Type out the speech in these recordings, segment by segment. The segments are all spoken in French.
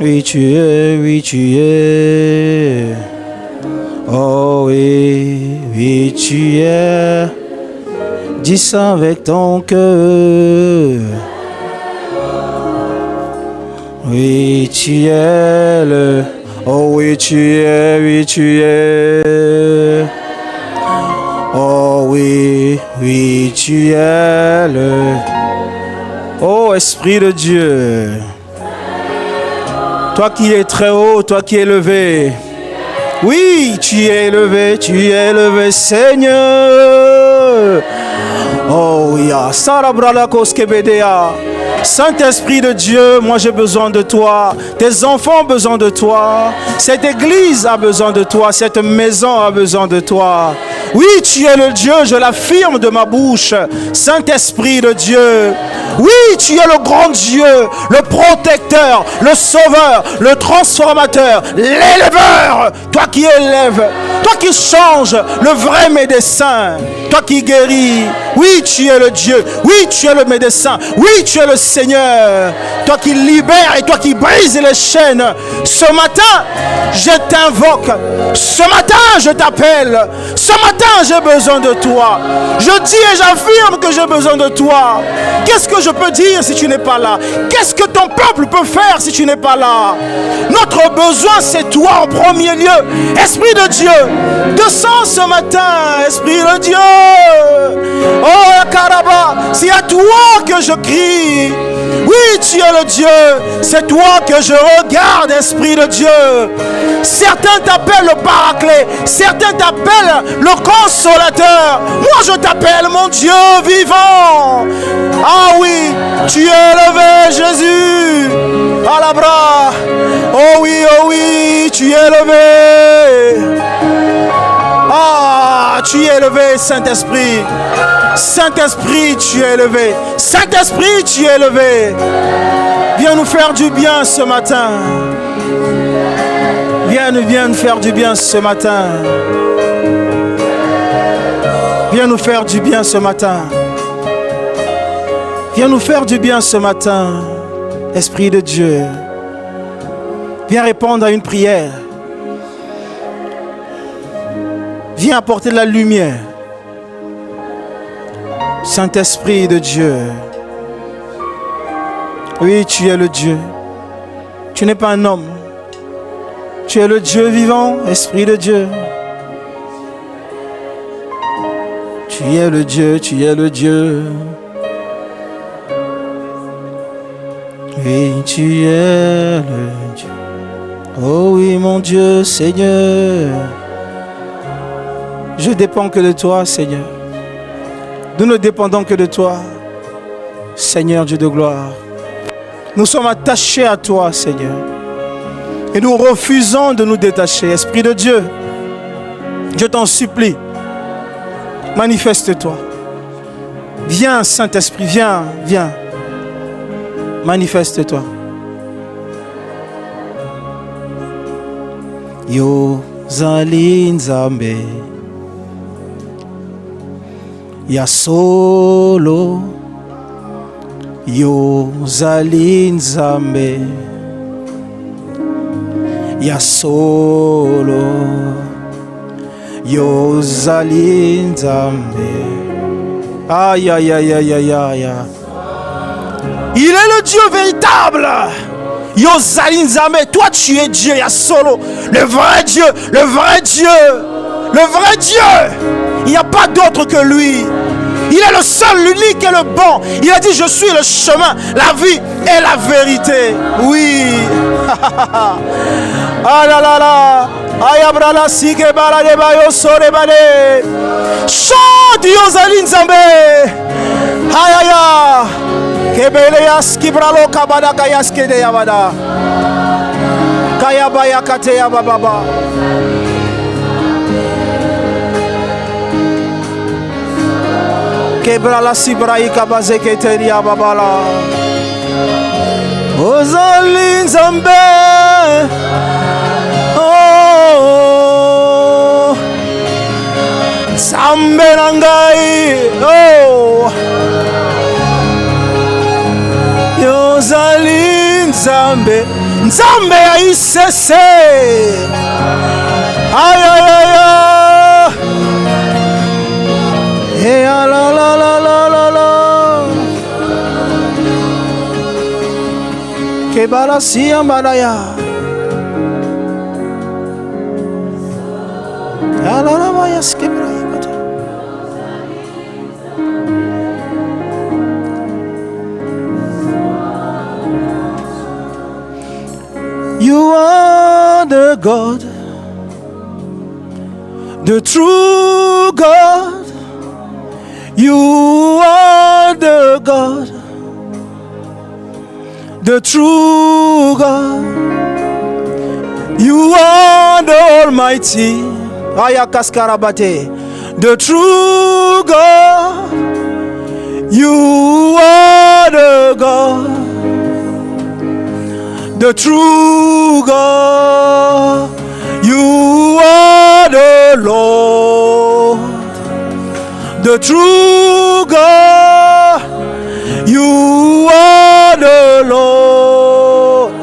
Oui, tu es, oui, tu es. Oh oui, oui, tu es. Dis ça avec ton cœur. Oui, tu es le. Oh oui, tu es, oui, tu es. Oh oui, oui, tu es le. Oh Esprit de Dieu. Toi qui es très haut, toi qui es élevé. Oui, tu es élevé, Seigneur. Oh, ya, Sarabrala Koskebedea. Saint-Esprit de Dieu, moi j'ai besoin de toi. Tes enfants ont besoin de toi. Cette église a besoin de toi. Cette maison a besoin de toi. Oui, tu es le Dieu, je l'affirme de ma bouche. Saint-Esprit de Dieu. Oui, tu es le grand Dieu, le protecteur, le sauveur, le transformateur, l'éleveur. Toi qui élèves, toi qui changes, le vrai médecin, toi qui guéris. Oui, tu es le Dieu. Oui, tu es le médecin. Oui, tu es le Seigneur. Toi qui libères et toi qui brises les chaînes. Ce matin, je t'invoque. Ce matin, je t'appelle. Ce matin, j'ai besoin de toi. Je dis et j'affirme que j'ai besoin de toi. Qu'est-ce que je peux dire si tu n'es pas là? Qu'est-ce que ton peuple peut faire si tu n'es pas là? Notre besoin, c'est toi en premier lieu. Esprit de Dieu, descends ce matin, Esprit de Dieu. Oh, Karaba, c'est à toi que je crie. Oui, tu es le Dieu. C'est toi que je regarde, Esprit de Dieu. Certains t'appellent le Paraclet. Certains t'appellent le Consolateur. Moi, je t'appelle mon Dieu vivant. Ah oui, tu es élevé, Jésus. À la bras. Oh oui, tu es élevé. Ah, tu es élevé, Saint-Esprit. Saint-Esprit, tu es élevé. Saint-Esprit, tu es élevé. Viens nous faire du bien ce matin. Viens nous faire du bien ce matin. Viens nous faire du bien ce matin. Viens nous faire du bien ce matin. Esprit de Dieu. Viens répondre à une prière. Viens apporter de la lumière. Saint-Esprit de Dieu. Oui, tu es le Dieu. Tu n'es pas un homme. Tu es le Dieu vivant, Esprit de Dieu. Tu es le Dieu, tu es le Dieu. Oui, tu es le Dieu. Oh oui, mon Dieu, Seigneur. Je dépends que de toi, Seigneur. Nous ne dépendons que de toi, Seigneur Dieu de gloire. Nous sommes attachés à toi, Seigneur. Et nous refusons de nous détacher. Esprit de Dieu, je t'en supplie, manifeste-toi. Viens, Saint-Esprit, viens. Manifeste-toi. Yo zali nzambe ya solo, yo zali nzambe ya solo, yo zali nzambe. Aïe, aïe, aïe, aïe, aïe, aïe. Il est le Dieu véritable. Yo zali nzambe, toi tu es Dieu, ya solo, le vrai Dieu, le vrai Dieu, le vrai Dieu. Il n'y a pas d'autre que lui. Il est le seul, l'unique et le bon. Il a dit, je suis le chemin, la vie et la vérité. Oui. Ah là là là. Ayabrala sige balade bayo sore bale. Chante Yozali Nzambe. Ayaya. Kebele yaski bralo kabada kayaske de yabada. Kayabaya kate yababa. Kebrala sibrai kabaze keteria babala. Ozali Nzambe. Oh, Nzambe nangai. Oh, Yozali Nzambe. Nzambe ya ICC. Aïe aïe aïe. Et la la la la la la. Kebala siambalaya. La la la la skebra. You are the God, the true God. You are the God, the true God. You are the Almighty. Ayakaskarabate, the true God. You are the God, the true God. You are the Lord, the true God. You are the Lord,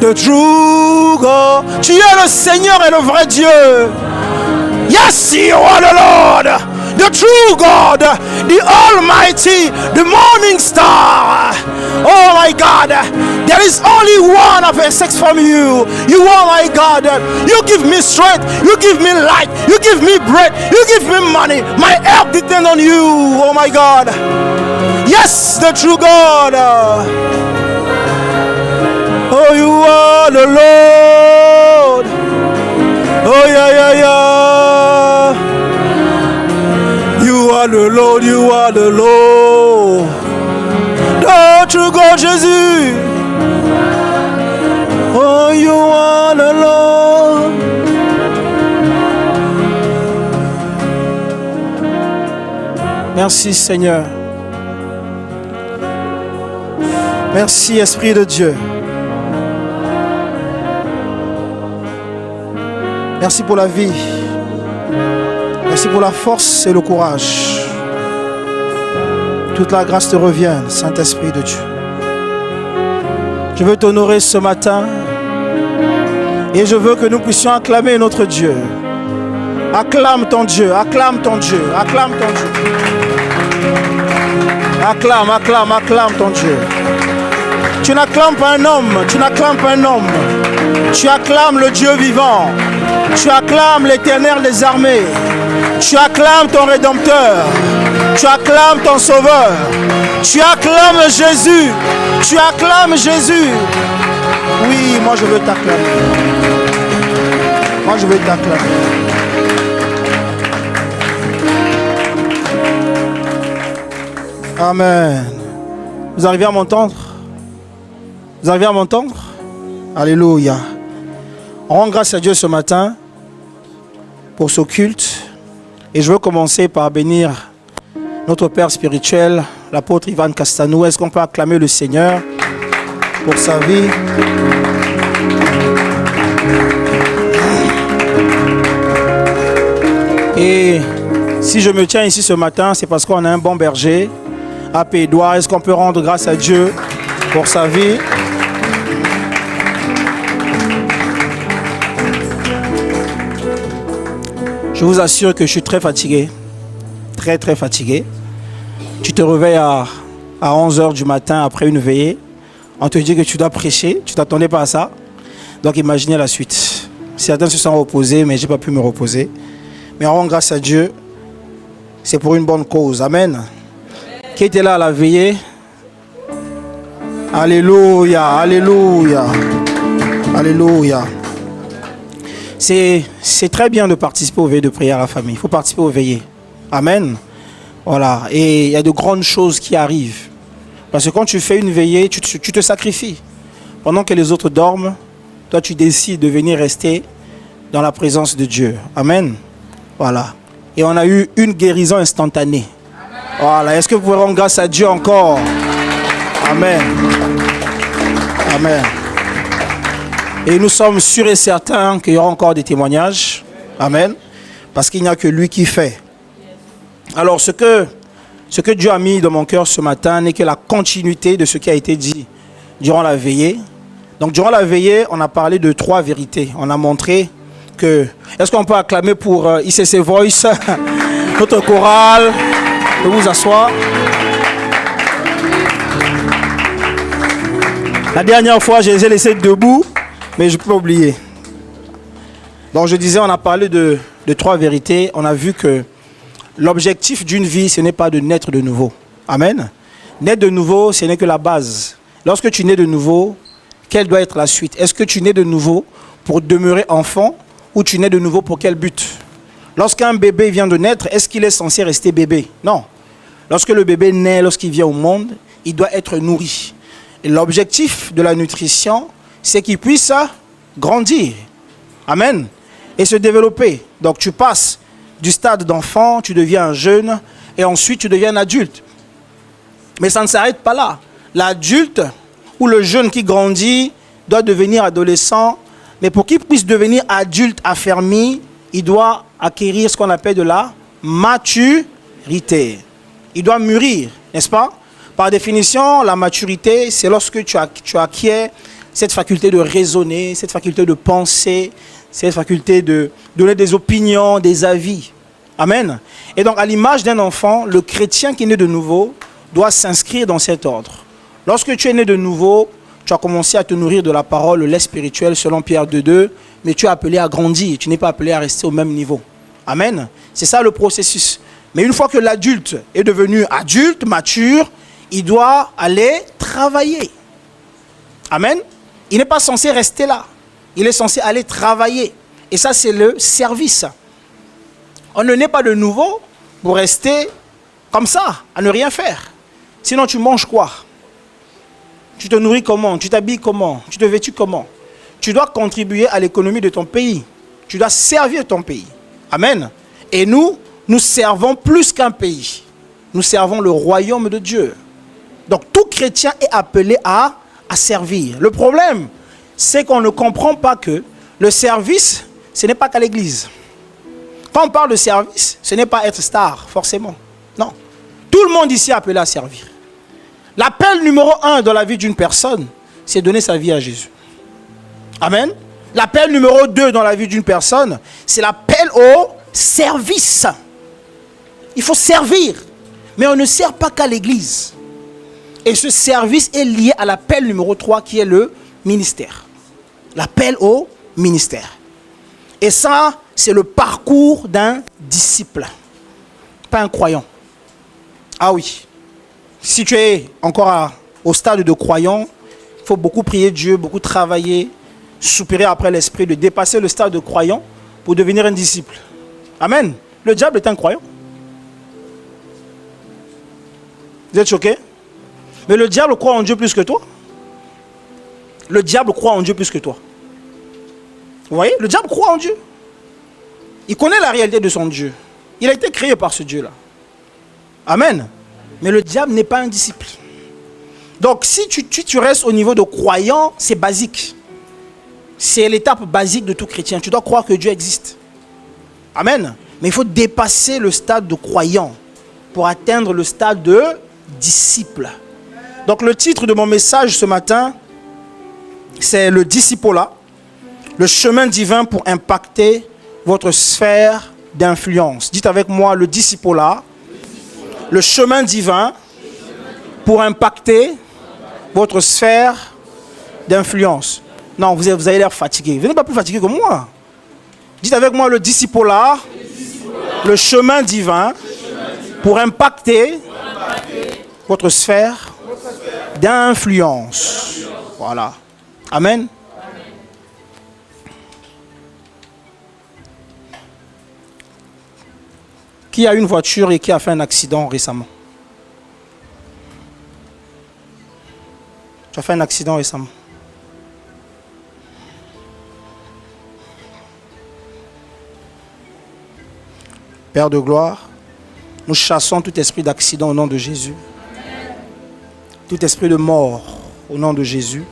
the true God. Tu es le Seigneur et le vrai Dieu. Yes, you are the Lord, the true God, the Almighty, the morning star. Oh my God, there is only one of a sex from you. You are my God. You give me strength, you give me light, you give me bread, you give me money. My help depends on you. Oh my God. Yes, the true God. Oh, you are the Lord. Oh yeah, yeah, yeah. You are the Lord, you are the Lord. The true God, Jésus. Oh, you are the Lord. Merci Seigneur. Merci Esprit de Dieu. Merci pour la vie. Merci pour la force et le courage. Toute la grâce te revienne, Saint-Esprit de Dieu. Je veux t'honorer ce matin et je veux que nous puissions acclamer notre Dieu. Acclame ton Dieu, acclame ton Dieu, acclame ton Dieu. Acclame, acclame, acclame ton Dieu. Tu n'acclames pas un homme, tu n'acclames pas un homme. Tu acclames le Dieu vivant. Tu acclames l'Éternel des armées. Tu acclames ton Rédempteur. Tu acclames ton Sauveur. Tu acclames Jésus. Tu acclames Jésus. Oui, moi je veux t'acclamer. Moi je veux t'acclamer. Amen. Vous arrivez à m'entendre? Vous arrivez à m'entendre? Alléluia. On rend grâce à Dieu ce matin pour ce culte. Et je veux commencer par bénir notre Père spirituel, l'apôtre Ivan Castanou. Est-ce qu'on peut acclamer le Seigneur pour sa vie? Et si je me tiens ici ce matin, c'est parce qu'on a un bon berger à Pays-Édouard. Est-ce qu'on peut rendre grâce à Dieu pour sa vie? Je vous assure que je suis très fatigué. Très très fatigué. Tu te réveilles à 11h du matin après une veillée. On te dit que tu dois prêcher. Tu ne t'attendais pas à ça. Donc imaginez la suite. Certains se sont reposés, mais je n'ai pas pu me reposer. Mais on rend grâce à Dieu. C'est pour une bonne cause. Amen. Qui était là à la veillée? Alléluia, alléluia, alléluia. C'est très bien de participer aux veillées de prière à la famille. Il faut participer aux veillées. Amen. Voilà. Et il y a de grandes choses qui arrivent. Parce que quand tu fais une veillée, tu te sacrifies. Pendant que les autres dorment, toi tu décides de venir rester dans la présence de Dieu. Amen. Voilà. Et on a eu une guérison instantanée. Voilà. Est-ce que vous pouvez rendre grâce à Dieu encore? Amen. Amen. Et nous sommes sûrs et certains qu'il y aura encore des témoignages. Amen. Parce qu'il n'y a que lui qui fait. Alors ce que Dieu a mis dans mon cœur ce matin n'est que la continuité de ce qui a été dit durant la veillée. Donc durant la veillée, on a parlé de 3 vérités. On a montré que... Est-ce qu'on peut acclamer pour ICC Voice, notre chorale? Vous pouvez vous asseoir. La dernière fois, je les ai laissés debout, mais je ne peux pas oublier. Donc je disais, on a parlé de 3 vérités. On a vu que l'objectif d'une vie, ce n'est pas de naître de nouveau. Amen. Naître de nouveau, ce n'est que la base. Lorsque tu nais de nouveau, quelle doit être la suite? Est-ce que tu nais de nouveau pour demeurer enfant ou tu nais de nouveau pour quel but? Lorsqu'un bébé vient de naître, est-ce qu'il est censé rester bébé? Non. Lorsque le bébé naît, lorsqu'il vient au monde, il doit être nourri. Et l'objectif de la nutrition, c'est qu'il puisse grandir. Amen. Et se développer. Donc tu passes du stade d'enfant, tu deviens un jeune et ensuite tu deviens un adulte. Mais ça ne s'arrête pas là. L'adulte ou le jeune qui grandit doit devenir adolescent, mais pour qu'il puisse devenir adulte affermi, il doit acquérir ce qu'on appelle de la maturité. Il doit mûrir, n'est-ce pas? Par définition, la maturité, c'est lorsque tu acquiers cette faculté de raisonner, cette faculté de penser, cette faculté de donner des opinions, des avis. Amen. Et donc, à l'image d'un enfant, le chrétien qui est né de nouveau doit s'inscrire dans cet ordre. Lorsque tu es né de nouveau, tu as commencé à te nourrir de la parole, le lait spirituel, selon Pierre 2,2, mais tu es appelé à grandir, tu n'es pas appelé à rester au même niveau. Amen. C'est ça le processus. Mais une fois que l'adulte est devenu adulte, mature, il doit aller travailler. Amen. Il n'est pas censé rester là. Il est censé aller travailler. Et ça, c'est le service. On ne naît pas de nouveau pour rester comme ça, à ne rien faire. Sinon, tu manges quoi? Tu te nourris comment? Tu t'habilles comment? Tu te vêtus comment? Tu dois contribuer à l'économie de ton pays. Tu dois servir ton pays. Amen. Et nous servons plus qu'un pays. Nous servons le royaume de Dieu. Donc, tout chrétien est appelé à servir. Le problème, c'est qu'on ne comprend pas que le service, ce n'est pas qu'à l'église. Quand on parle de service, ce n'est pas être star, forcément. Non. Tout le monde ici est appelé à servir. L'appel numéro 1 dans la vie d'une personne, c'est donner sa vie à Jésus. Amen. L'appel numéro 2 dans la vie d'une personne, c'est l'appel au service. Il faut servir. Mais on ne sert pas qu'à l'église. Et ce service est lié à l'appel numéro 3 qui est le ministère. L'appel au ministère. Et ça, c'est le parcours d'un disciple. Pas un croyant. Ah oui. Si tu es encore au stade de croyant, il faut beaucoup prier Dieu, beaucoup travailler, soupirer après l'esprit, de dépasser le stade de croyant pour devenir un disciple. Amen. Le diable est un croyant. Vous êtes choqués? Mais le diable croit en Dieu plus que toi. Le diable croit en Dieu plus que toi. Vous voyez? Le diable croit en Dieu. Il connaît la réalité de son Dieu. Il a été créé par ce Dieu-là. Amen. Mais le diable n'est pas un disciple. Donc, si tu restes au niveau de croyant, c'est basique. C'est l'étape basique de tout chrétien. Tu dois croire que Dieu existe. Amen. Mais il faut dépasser le stade de croyant pour atteindre le stade de disciple. Donc, le titre de mon message ce matin, c'est le discipolat, le chemin divin pour impacter votre sphère d'influence. Dites avec moi le discipolat, le chemin divin pour impacter votre sphère d'influence. Non, vous avez l'air fatigué. Vous n'êtes pas plus fatigué que moi. Dites avec moi le discipolat, le chemin divin pour impacter votre sphère d'influence. Voilà. Amen. Qui a une voiture et qui a fait un accident récemment? Tu as fait un accident récemment. Père de gloire, nous chassons tout esprit d'accident au nom de Jésus. Tout esprit de mort au nom de Jésus.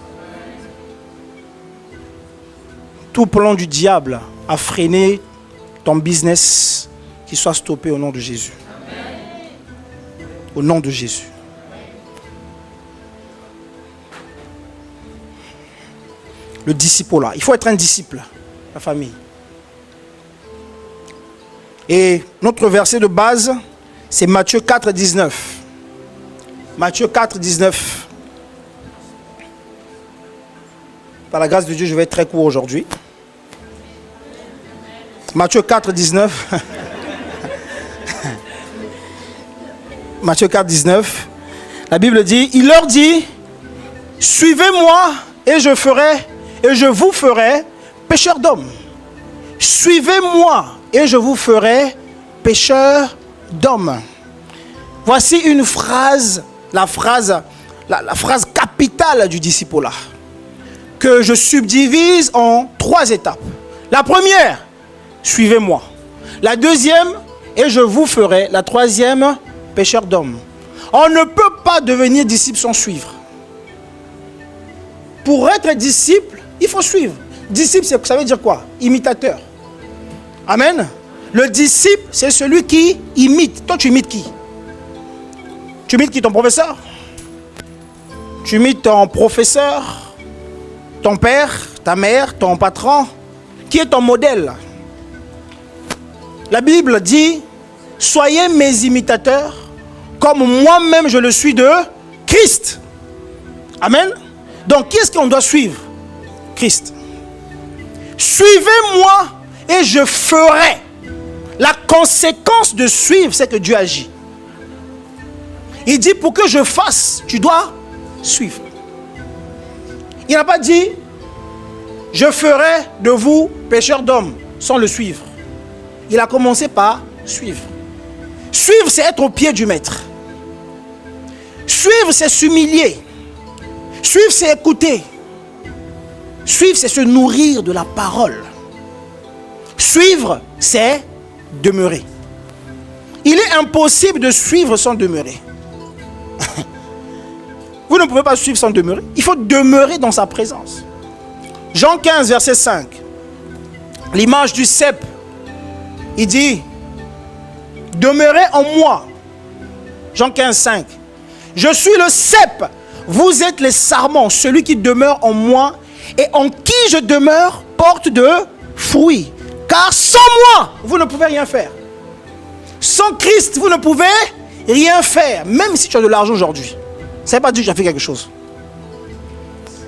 Tout plan du diable à freiner ton business, qu'il soit stoppé au nom de Jésus. Au nom de Jésus. Le disciple-là. Il faut être un disciple, la famille. Et notre verset de base, c'est Matthieu 4, 19. Matthieu 4, 19. Par la grâce de Dieu, je vais être très court aujourd'hui. Matthieu 4, 19. Matthieu 4, 19. La Bible dit, il leur dit, suivez-moi et je vous ferai pécheurs d'hommes. Suivez-moi et je vous ferai pécheurs d'hommes. Voici une phrase, la phrase capitale du disciple-là, que je subdivise en 3 étapes. La première, suivez-moi. La deuxième, et je vous ferai. La troisième, pécheur d'hommes. On ne peut pas devenir disciple sans suivre. Pour être disciple, il faut suivre. Disciple, ça veut dire quoi? Imitateur. Amen. Le disciple, c'est celui qui imite. Toi, tu imites qui? Tu imites qui? Ton professeur? Tu imites ton professeur? Ton père? Ta mère? Ton patron? Qui est ton modèle? La Bible dit, soyez mes imitateurs, comme moi-même je le suis de Christ. Amen. Donc, qui est-ce qu'on doit suivre? Christ. Suivez-moi et je ferai. La conséquence de suivre, c'est que Dieu agit. Il dit, pour que je fasse, tu dois suivre. Il n'a pas dit, je ferai de vous pécheurs d'hommes, sans le suivre. Il a commencé par suivre. Suivre, c'est être au pied du maître. Suivre, c'est s'humilier. Suivre, c'est écouter. Suivre, c'est se nourrir de la parole. Suivre, c'est demeurer. Il est impossible de suivre sans demeurer. Vous ne pouvez pas suivre sans demeurer. Il faut demeurer dans sa présence. Jean 15, verset 5. L'image du cep. Il dit, demeurez en moi. Jean 15, 5. Je suis le cep. Vous êtes les sarments. Celui qui demeure en moi et en qui je demeure porte de fruits. Car sans moi, vous ne pouvez rien faire. Sans Christ, vous ne pouvez rien faire. Même si tu as de l'argent aujourd'hui. Ça ne veut pas dire que tu as fait quelque chose.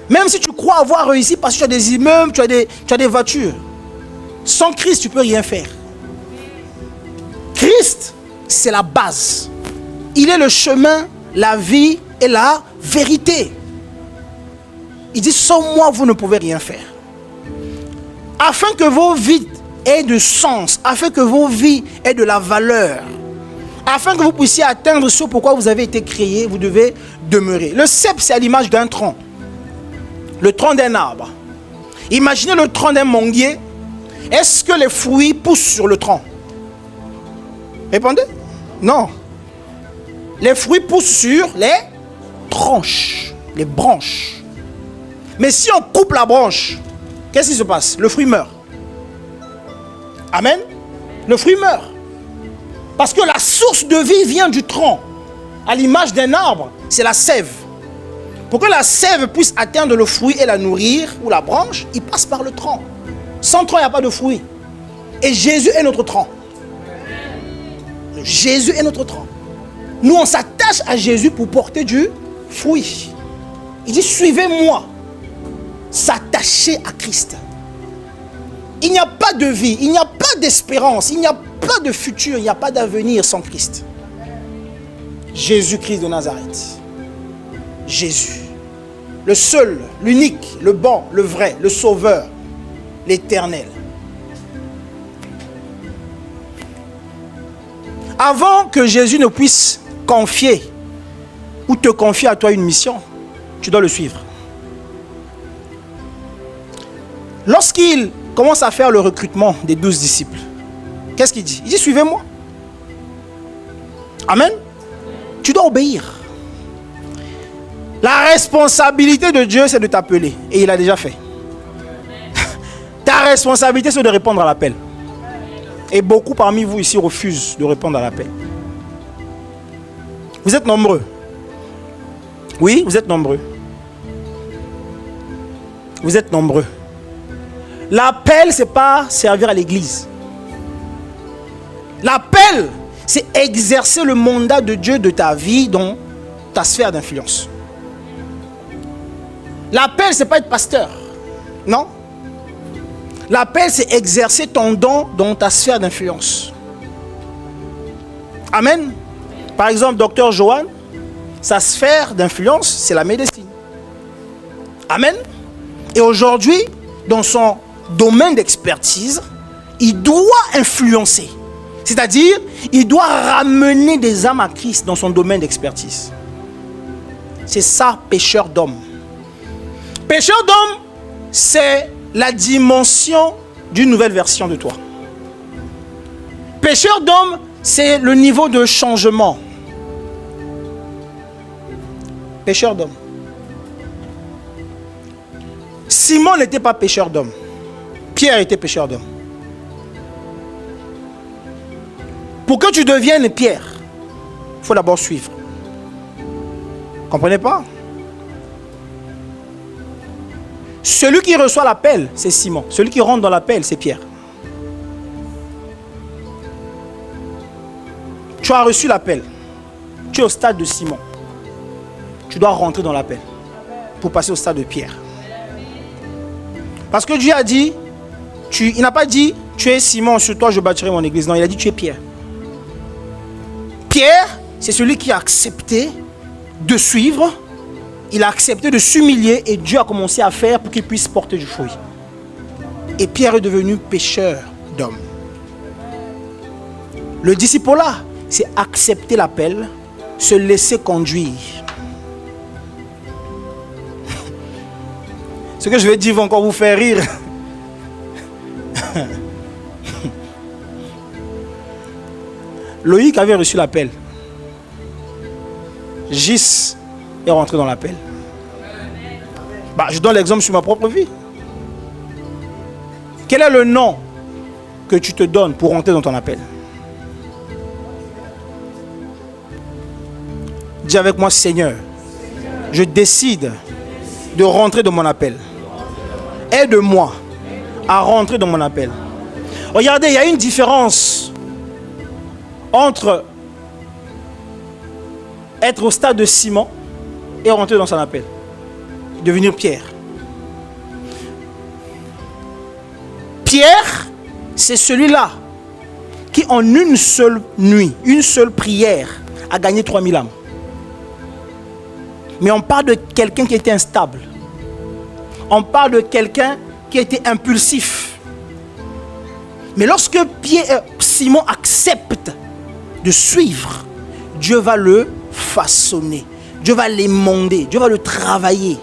Même si tu crois avoir réussi parce que tu as des immeubles, tu as des voitures. Sans Christ, tu ne peux rien faire. Christ, c'est la base. Il est le chemin, la vie et la vérité. Il dit, sans moi, vous ne pouvez rien faire. Afin que vos vies aient du sens, afin que vos vies aient de la valeur, afin que vous puissiez atteindre ce pourquoi vous avez été créé, vous devez demeurer. Le cep, c'est à l'image d'un tronc. Le tronc d'un arbre. Imaginez le tronc d'un manguier. Est-ce que les fruits poussent sur le tronc? Répondez. Non. Les fruits poussent sur les tranches, les branches. Mais si on coupe la branche, qu'est-ce qui se passe? Le fruit meurt. Amen. Le fruit meurt. Parce que la source de vie vient du tronc. À l'image d'un arbre, c'est la sève. Pour que la sève puisse atteindre le fruit et la nourrir, ou la branche, il passe par le tronc. Sans tronc, il n'y a pas de fruit. Et Jésus est notre tronc. Jésus est notre tronc. Nous, on s'attache à Jésus pour porter du fruit. Il dit, suivez-moi. S'attacher à Christ. Il n'y a pas de vie, il n'y a pas d'espérance, il n'y a pas de futur, il n'y a pas d'avenir sans Christ. Jésus-Christ de Nazareth. Jésus. Le seul, l'unique, le bon, le vrai, le sauveur, l'éternel. Avant que Jésus ne puisse confier ou te confier à toi une mission, tu dois le suivre. Lorsqu'il commence à faire le recrutement des 12 disciples, qu'est-ce qu'il dit? Il dit, suivez-moi. Amen. Tu dois obéir. La responsabilité de Dieu, c'est de t'appeler. Et il a déjà fait. Ta responsabilité, c'est de répondre à l'appel. Et beaucoup parmi vous ici refusent de répondre à l'appel. Vous êtes nombreux. Oui, vous êtes nombreux. Vous êtes nombreux. L'appel, ce n'est pas servir à l'église. L'appel, c'est exercer le mandat de Dieu de ta vie dans ta sphère d'influence. L'appel, ce n'est pas être pasteur. Non. L'appel, c'est exercer ton don dans ta sphère d'influence. Amen. Par exemple, docteur Johan, sa sphère d'influence, c'est la médecine. Amen. Et aujourd'hui, dans son domaine d'expertise, il doit influencer. C'est-à-dire, il doit ramener des âmes à Christ dans son domaine d'expertise. C'est ça, pécheur d'homme. Pécheur d'homme, c'est la dimension d'une nouvelle version de toi. Pécheur d'homme, c'est le niveau de changement. Pécheur d'homme. Simon n'était pas pécheur d'homme. Pierre était pécheur d'homme. Pour que tu deviennes Pierre, il faut d'abord suivre. Comprenez pas? Celui qui reçoit l'appel, c'est Simon. Celui qui rentre dans l'appel, c'est Pierre. Tu as reçu l'appel. Tu es au stade de Simon. Tu dois rentrer dans l'appel pour passer au stade de Pierre. Parce que Dieu a dit, il n'a pas dit, tu es Simon, sur toi je bâtirai mon église. Non, il a dit, tu es Pierre. Pierre, c'est celui qui a accepté de suivre. Il a accepté de s'humilier et Dieu a commencé à faire pour qu'il puisse porter du fruit. Et Pierre est devenu pécheur d'hommes. Le disciple-là, c'est accepter l'appel, se laisser conduire. Ce que je vais dire va encore vous faire rire. Loïc avait reçu l'appel. Gis est rentré dans l'appel. Je donne l'exemple sur ma propre vie. Quel est le nom que tu te donnes pour rentrer dans ton appel? Dis avec moi, Seigneur, je décide de rentrer dans mon appel. Aide-moi à rentrer dans mon appel. Regardez, il y a une différence entre être au stade de Simon et rentrer dans son appel. Devenir Pierre. Pierre, c'est celui-là qui en une seule nuit, une seule prière, a gagné 3000 âmes. Mais on parle de quelqu'un qui était instable. On parle de quelqu'un qui était impulsif. Mais lorsque Simon accepte de suivre, Dieu va le façonner. Dieu va l'émonder. Dieu va le travailler.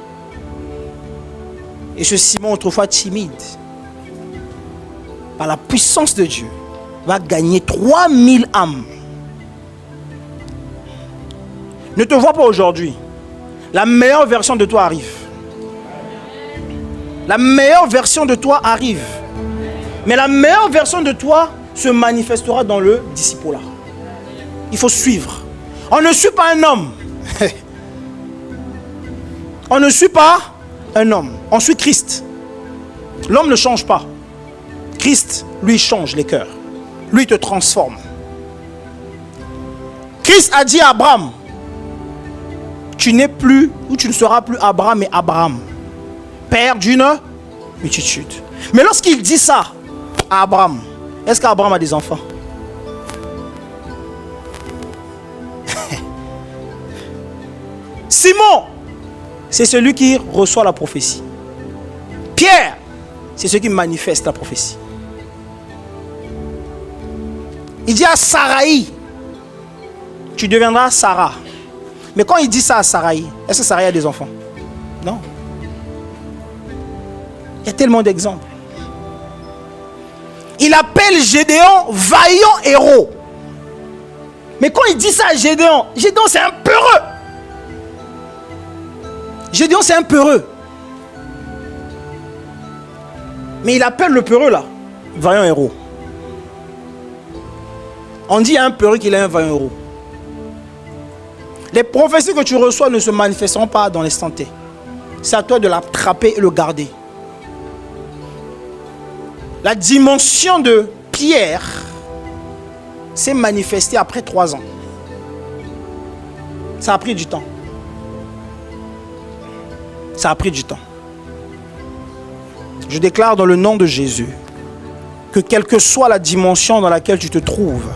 Et ce Simon, autrefois timide, par la puissance de Dieu, va gagner 3000 âmes. Ne te vois pas aujourd'hui. La meilleure version de toi arrive. La meilleure version de toi arrive. Mais la meilleure version de toi se manifestera dans le disciple-là. Il faut suivre. On ne suit pas un homme. On ne suit pas un homme. On suit Christ. L'homme ne change pas. Christ, lui, change les cœurs. Lui, te transforme. Christ a dit à Abraham, tu n'es plus, ou tu ne seras plus Abraham, mais Abraham, père d'une multitude. Mais lorsqu'il dit ça à Abraham, est-ce qu'Abraham a des enfants? Simon, c'est celui qui reçoit la prophétie. Pierre, c'est celui qui manifeste la prophétie. Il dit à Saraï, tu deviendras Sarah. Mais quand il dit ça à Saraï, est-ce que Saraï a des enfants? Non. Il y a tellement d'exemples. Il appelle Gédéon vaillant héros. Mais quand il dit ça à Gédéon, Gédéon c'est un peureux. Gédéon c'est un peureux. Mais il appelle le peureux là, vaillant héros. On dit à un peureux qu'il est un vaillant héros. Les prophéties que tu reçois ne se manifesteront pas dans l'instant T. C'est à toi de l'attraper et le garder. La dimension de Pierre s'est manifestée après 3 ans. Ça a pris du temps. Ça a pris du temps. Je déclare dans le nom de Jésus que quelle que soit la dimension dans laquelle tu te trouves,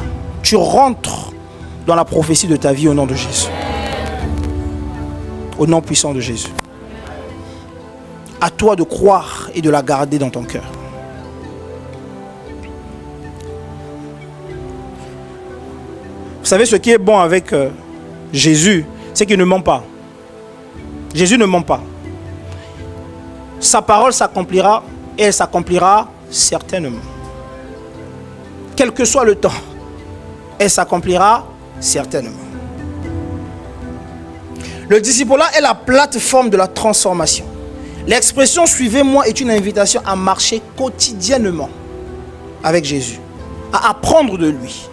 tu rentres dans la prophétie de ta vie au nom de Jésus. Au nom puissant de Jésus. À toi de croire et de la garder dans ton cœur. Vous savez ce qui est bon avec Jésus, c'est qu'il ne ment pas. Jésus ne ment pas. Sa parole s'accomplira et elle s'accomplira certainement. Quel que soit le temps, elle s'accomplira certainement. Le discipulat est la plateforme de la transformation. L'expression « suivez-moi » est une invitation à marcher quotidiennement avec Jésus, à apprendre de lui,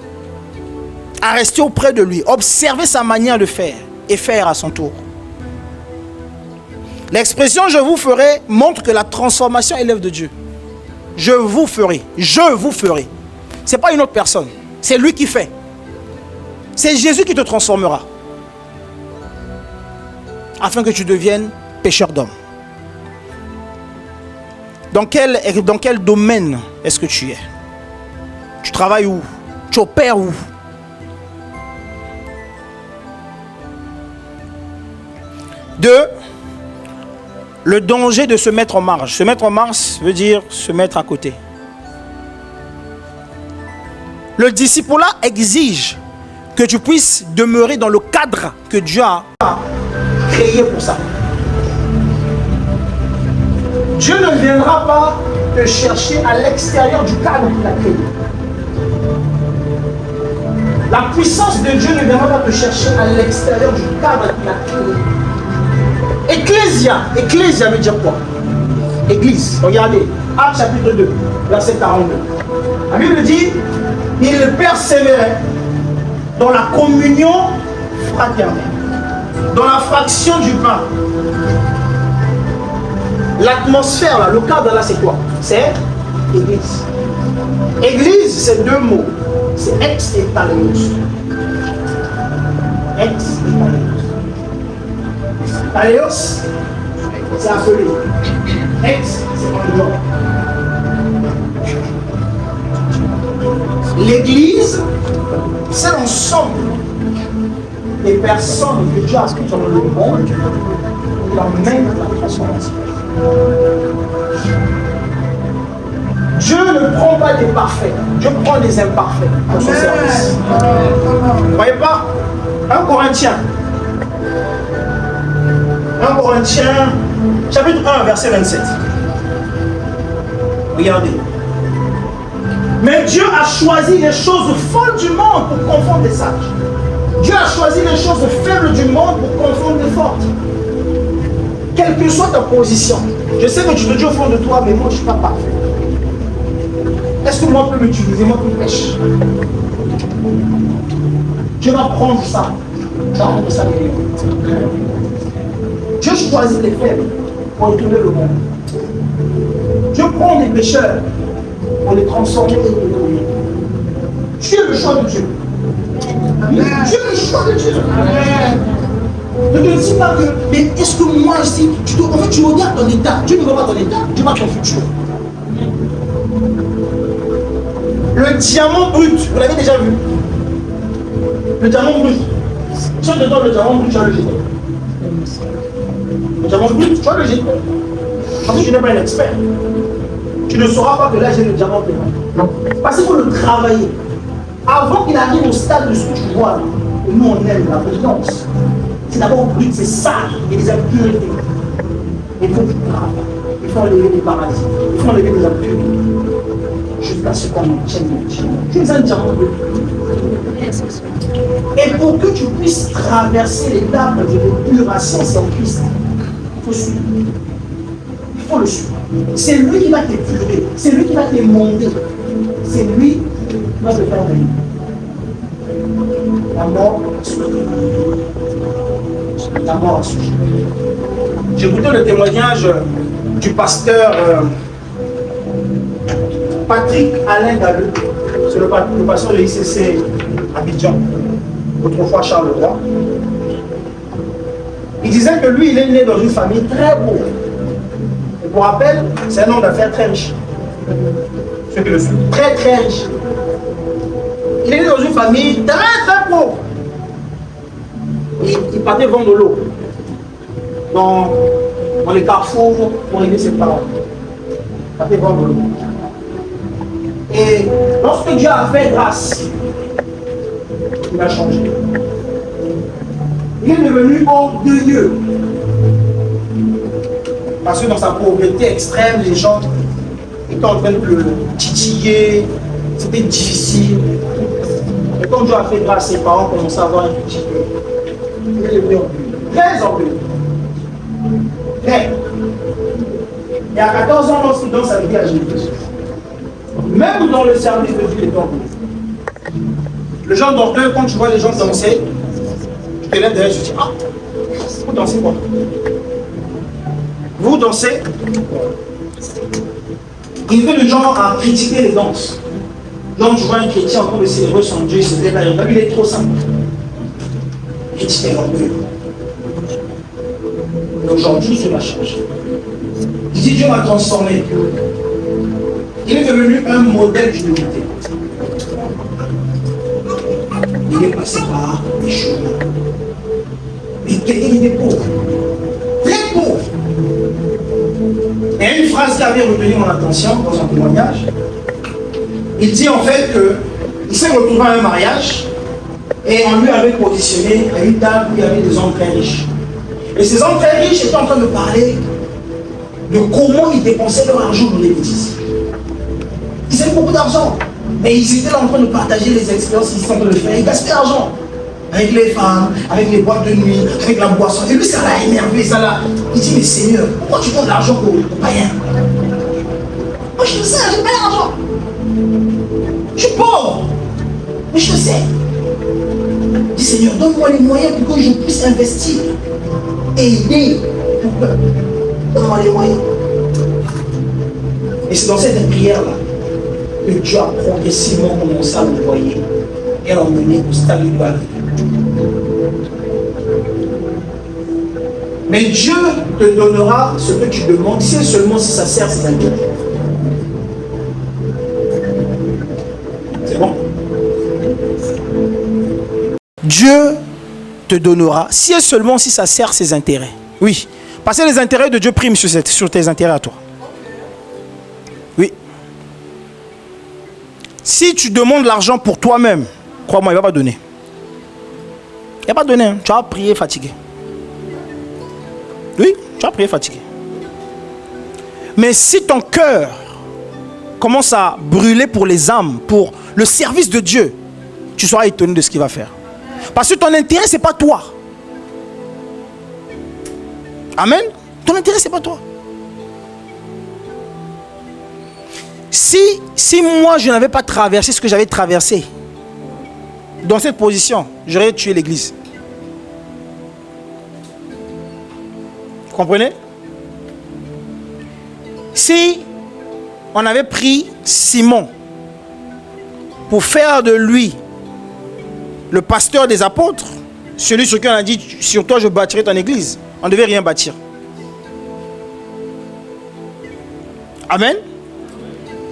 à rester auprès de lui, observer sa manière de faire et faire à son tour. L'expression « je vous ferai » montre que la transformation est l'œuvre de Dieu. Je vous ferai. Je vous ferai. Ce n'est pas une autre personne. C'est lui qui fait. C'est Jésus qui te transformera. Afin que tu deviennes pécheur d'hommes. Dans quel domaine est-ce que tu es? Tu travailles où? Tu opères où? Deux, le danger de se mettre en marge. Se mettre en marge veut dire se mettre à côté. Le discipulat exige que tu puisses demeurer dans le cadre que Dieu a créé pour ça. Dieu ne viendra pas te chercher à l'extérieur du cadre qu'il a créé. La puissance de Dieu ne viendra pas te chercher à l'extérieur du cadre qu'il a créé. Ecclésia veut dire quoi? Église, regardez, Actes chapitre 2, verset 42. La Bible dit, il persévérait dans la communion fraternelle, dans la fraction du pain. L'atmosphère, là, le cadre, là, c'est quoi? C'est Église. Église, c'est 2 mots. C'est ex et paléos. Ex et paléos. Paléos, c'est appelé. Ex, c'est en dehors. L'église, c'est l'ensemble des personnes que Dieu a inscrites dans le monde pour l'emmène à la transformation. Dieu ne prend pas des parfaits, Dieu prend des imparfaits pour son service. Vous ne voyez pas? 1 Corinthiens, chapitre 1, verset 27. Regardez. Mais Dieu a choisi les choses folles du monde pour confondre les sages. Dieu a choisi les choses faibles du monde pour confondre les fortes. Quelle que soit ta position, je sais que tu te dis au fond de toi, mais moi je ne suis pas parfait. Est-ce que moi je peux m'utiliser, moi qui pêche? Dieu va prendre ça. Dieu choisit les faibles pour retourner le monde. Dieu prend des pécheurs pour les transformer et les dominer. Tu es le choix de Dieu. Tu es le choix de Dieu. Ne te dis pas que, mais est-ce que moi ici, en fait tu regardes ton état, Dieu ne voit pas ton état, Dieu voit ton futur. Le diamant brut, vous l'avez déjà vu? Le diamant brut. Si on te donne le diamant brut, tu vas le jeter. Le diamant brut, tu vas le jeter. Parce que tu n'es pas un expert. Tu ne sauras pas que là j'ai le diamant brut. Non. Parce qu'il faut le travailler. Avant qu'il arrive au stade de ce que tu vois, et nous on aime la brillance. C'est d'abord brut, c'est sale, et des impuretés. Il faut que tu travailles. Il faut enlever des parasites. Il faut enlever des impuretés. Jusqu'à ce qu'on obtienne le diamant. Tu es un diamant brut. Et pour que tu puisses traverser l'étape de l'épuration sans Christ, il faut suivre. Il faut le suivre. C'est lui qui va t'épurer. C'est lui qui va t'émonder. C'est lui qui va te faire venir. La mort a suivi. La mort a suivi. J'ai écouté le témoignage du pasteur Patrick Alain Galleux, c'est le pasteur de l'ICC Abidjan, autrefois Charles Leroy. Il disait que lui, il est né dans une famille très pauvre. Et pour rappel, c'est un homme d'affaires très riche. Ce que je suis, très très riche. Il est né dans une famille très très pauvre. Il partait vendre de l'eau dans les carrefours pour aider ses parents. Il partait vendre de l'eau. Et lorsque Dieu a fait grâce, il a changé. Il est devenu orgueilleux. Parce que dans sa pauvreté extrême, les gens étaient en train de le titiller. C'était difficile. Et quand Dieu a fait grâce, ses parents commençaient à avoir un petit peu. Il est devenu orgueilleux. Très orgueilleux. Très. Et à 14 ans, lorsqu'il danse avec la Jésus, même dans le service de Dieu, il est orgueilleux. Le genre d'orgueil, quand tu vois les gens danser, tu te lèves derrière et tu te dis, ah, vous dansez quoi? Vous dansez? Il fait le genre à critiquer les danses. Donc tu vois un chrétien en train de célébrer son Dieu, il est trop simple. Critiquer l'orgueil. Mais aujourd'hui, Dieu m'a changé. Il dit, Dieu m'a transformé. Il est devenu un modèle d'humilité. Il est passé par les chemins. Mais il est pauvre. Très pauvre. Il y a une phrase qui avait retenu mon attention dans son témoignage. Il dit en fait qu'il s'est retrouvé à un mariage et on lui avait positionné à une table où il y avait des hommes très riches. Et ces hommes très riches étaient en train de parler de comment ils dépensaient leur argent dans les bêtises. Ils avaient beaucoup d'argent, mais ils étaient là en train de partager les expériences qu'ils sont en train de faire. Ils gaspillent l'argent avec les femmes, avec les boîtes de nuit, avec la boisson. Et lui, ça l'a énervé, ça l'a. Il dit, mais Seigneur, pourquoi tu donnes de l'argent pour païens? Moi, je le sais, je n'ai pas l'argent. Je suis pauvre, mais je le sais. Il dit, Seigneur, donne-moi les moyens pour que je puisse investir et aider ton peuple. Donne-moi les moyens. Et c'est dans cette prière-là que Dieu a progressivement commencé à l'envoyer et à l'emmener au stade de la vie. Mais Dieu te donnera ce que tu demandes, si et seulement si ça sert ses intérêts. C'est bon? Dieu te donnera, si et seulement si ça sert ses intérêts. Oui. Parce que les intérêts de Dieu priment sur tes intérêts à toi. Oui. Si tu demandes l'argent pour toi-même, crois-moi, il ne va pas donner. Il ne va pas donner. Hein. Tu vas prier fatigué. Oui, tu vas prier fatigué. Mais si ton cœur commence à brûler pour les âmes, pour le service de Dieu, tu seras étonné de ce qu'il va faire. Parce que ton intérêt, ce n'est pas toi. Amen. Ton intérêt, ce n'est pas toi. Si moi, je n'avais pas traversé ce que j'avais traversé, dans cette position, j'aurais tué l'église. Vous comprenez? Si on avait pris Simon pour faire de lui le pasteur des apôtres, celui sur qui on a dit, sur toi je bâtirai ton église, on ne devait rien bâtir. Amen.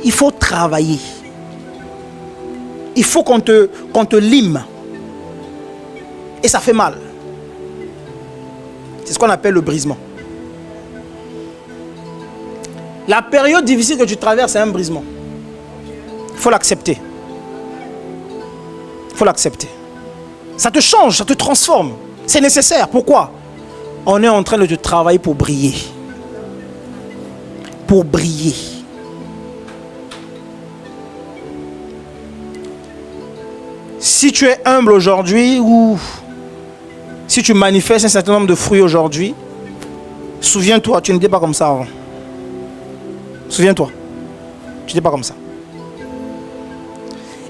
Il faut travailler. Il faut qu'on te lime. Et ça fait mal. C'est ce qu'on appelle le brisement. La période difficile que tu traverses, c'est un brisement. Il faut l'accepter. Il faut l'accepter. Ça te change, ça te transforme. C'est nécessaire. Pourquoi? On est en train de te travailler pour briller. Pour briller. Si tu es humble aujourd'hui ou si tu manifestes un certain nombre de fruits aujourd'hui, souviens-toi, tu n'étais pas comme ça avant. Souviens-toi, tu n'étais pas comme ça.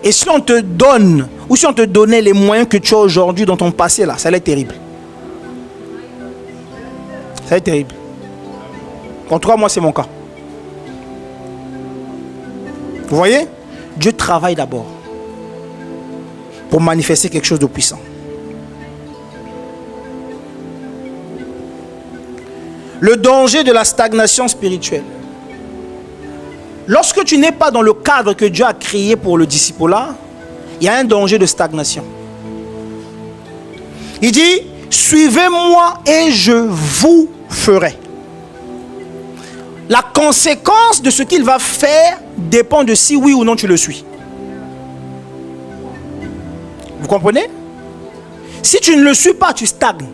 Et si on te donne, ou si on te donnait les moyens que tu as aujourd'hui dans ton passé, là, ça allait être terrible. Ça allait être terrible. En tout cas, moi, c'est mon cas. Vous voyez? Dieu travaille d'abord pour manifester quelque chose de puissant. Le danger de la stagnation spirituelle. Lorsque tu n'es pas dans le cadre que Dieu a créé pour le discipulat, il y a un danger de stagnation. Il dit, suivez-moi et je vous ferai. La conséquence de ce qu'il va faire dépend de si oui ou non tu le suis. Vous comprenez? Si tu ne le suis pas, tu stagnes.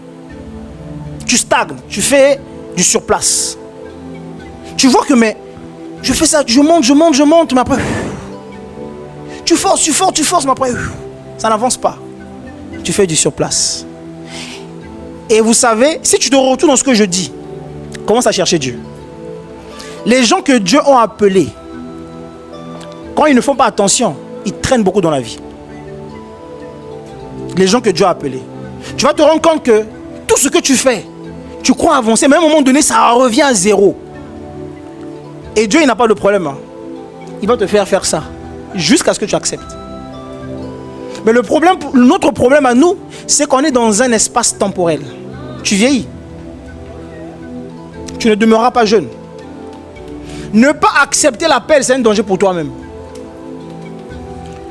Tu stagnes, tu fais du surplace. Tu vois que mais je fais ça, je monte, mais après tu forces, mais après ça n'avance pas. Tu fais du surplace. Et vous savez, si tu te retournes dans ce que je dis, commence à chercher Dieu. Les gens que Dieu a appelés, quand ils ne font pas attention, ils traînent beaucoup dans la vie. Les gens que Dieu a appelés. Tu vas te rendre compte que tout ce que tu fais, tu crois avancer, mais à un moment donné, ça revient à zéro. Et Dieu, il n'a pas de problème. Il va te faire ça, jusqu'à ce que tu acceptes. Mais notre problème à nous, c'est qu'on est dans un espace temporel. Tu vieillis. Tu ne demeureras pas jeune. Ne pas accepter l'appel, c'est un danger pour toi-même.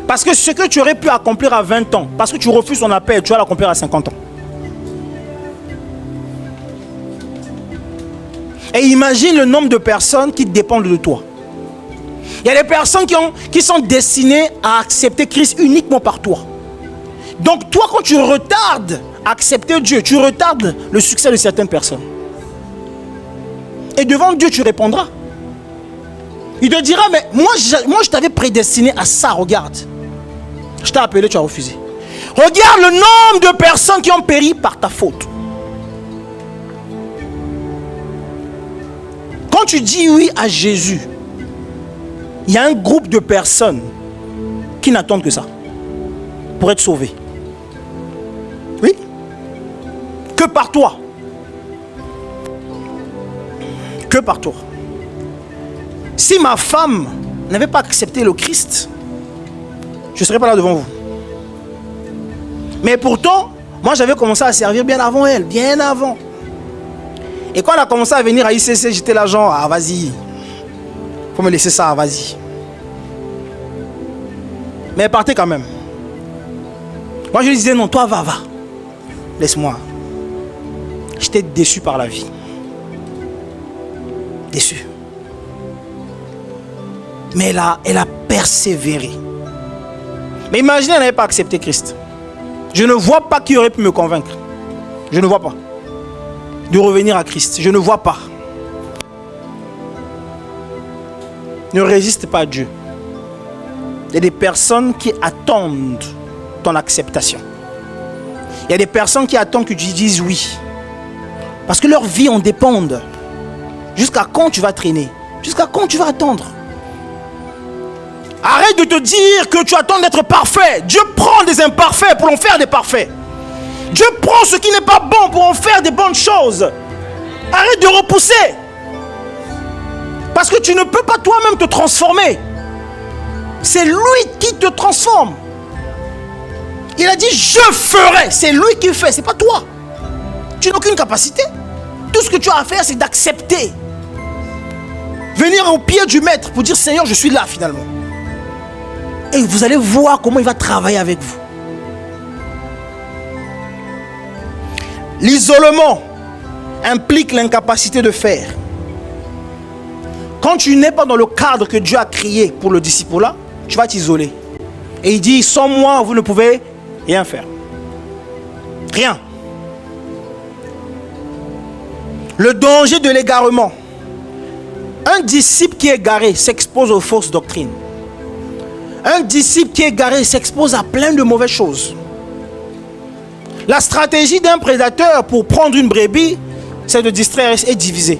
Parce que ce que tu aurais pu accomplir à 20 ans, parce que tu refuses ton appel, tu vas l'accomplir à 50 ans. Et imagine le nombre de personnes qui dépendent de toi. Il y a des personnes qui sont destinées à accepter Christ uniquement par toi. Donc toi, quand tu retardes à accepter Dieu, tu retardes le succès de certaines personnes. Et devant Dieu, tu répondras. Il te dira, mais moi je t'avais prédestiné à ça, regarde. Je t'ai appelé, tu as refusé. Regarde le nombre de personnes qui ont péri par ta faute. Quand tu dis oui à Jésus, il y a un groupe de personnes qui n'attendent que ça pour être sauvées. Oui. Que par toi. Que par toi. Si ma femme n'avait pas accepté le Christ, je ne serais pas là devant vous. Mais pourtant, moi j'avais commencé à servir bien avant elle, bien avant. Et quand elle a commencé à venir à ICC, j'étais là genre, ah vas-y, faut me laisser ça, vas-y. Mais elle partait quand même. Moi je lui disais, non, toi va, laisse-moi. J'étais déçu par la vie. Déçu. Mais elle a persévéré. Mais imaginez, elle n'avait pas accepté Christ. Je ne vois pas qui aurait pu me convaincre. Je ne vois pas. De revenir à Christ. Je ne vois pas. Ne résiste pas à Dieu. Il y a des personnes qui attendent ton acceptation. Il y a des personnes qui attendent que tu dises oui. Parce que leur vie en dépend. Jusqu'à quand tu vas traîner? Jusqu'à quand tu vas attendre? Arrête de te dire que tu attends d'être parfait. Dieu prend des imparfaits pour en faire des parfaits. Dieu prend ce qui n'est pas bon pour en faire des bonnes choses. Arrête de repousser. Parce que tu ne peux pas toi-même te transformer. C'est lui qui te transforme. Il a dit je ferai. C'est lui qui fait, c'est pas toi. Tu n'as aucune capacité. Tout ce que tu as à faire, c'est d'accepter. Venir au pied du maître pour dire Seigneur, je suis là finalement. Et vous allez voir comment il va travailler avec vous. L'isolement implique l'incapacité de faire. Quand tu n'es pas dans le cadre que Dieu a créé pour le discipulat, tu vas t'isoler. Et il dit, sans moi, vous ne pouvez rien faire. Rien. Le danger de l'égarement. Un disciple qui est égaré s'expose aux fausses doctrines. Un disciple qui est égaré s'expose à plein de mauvaises choses. La stratégie d'un prédateur pour prendre une brebis, c'est de distraire et diviser.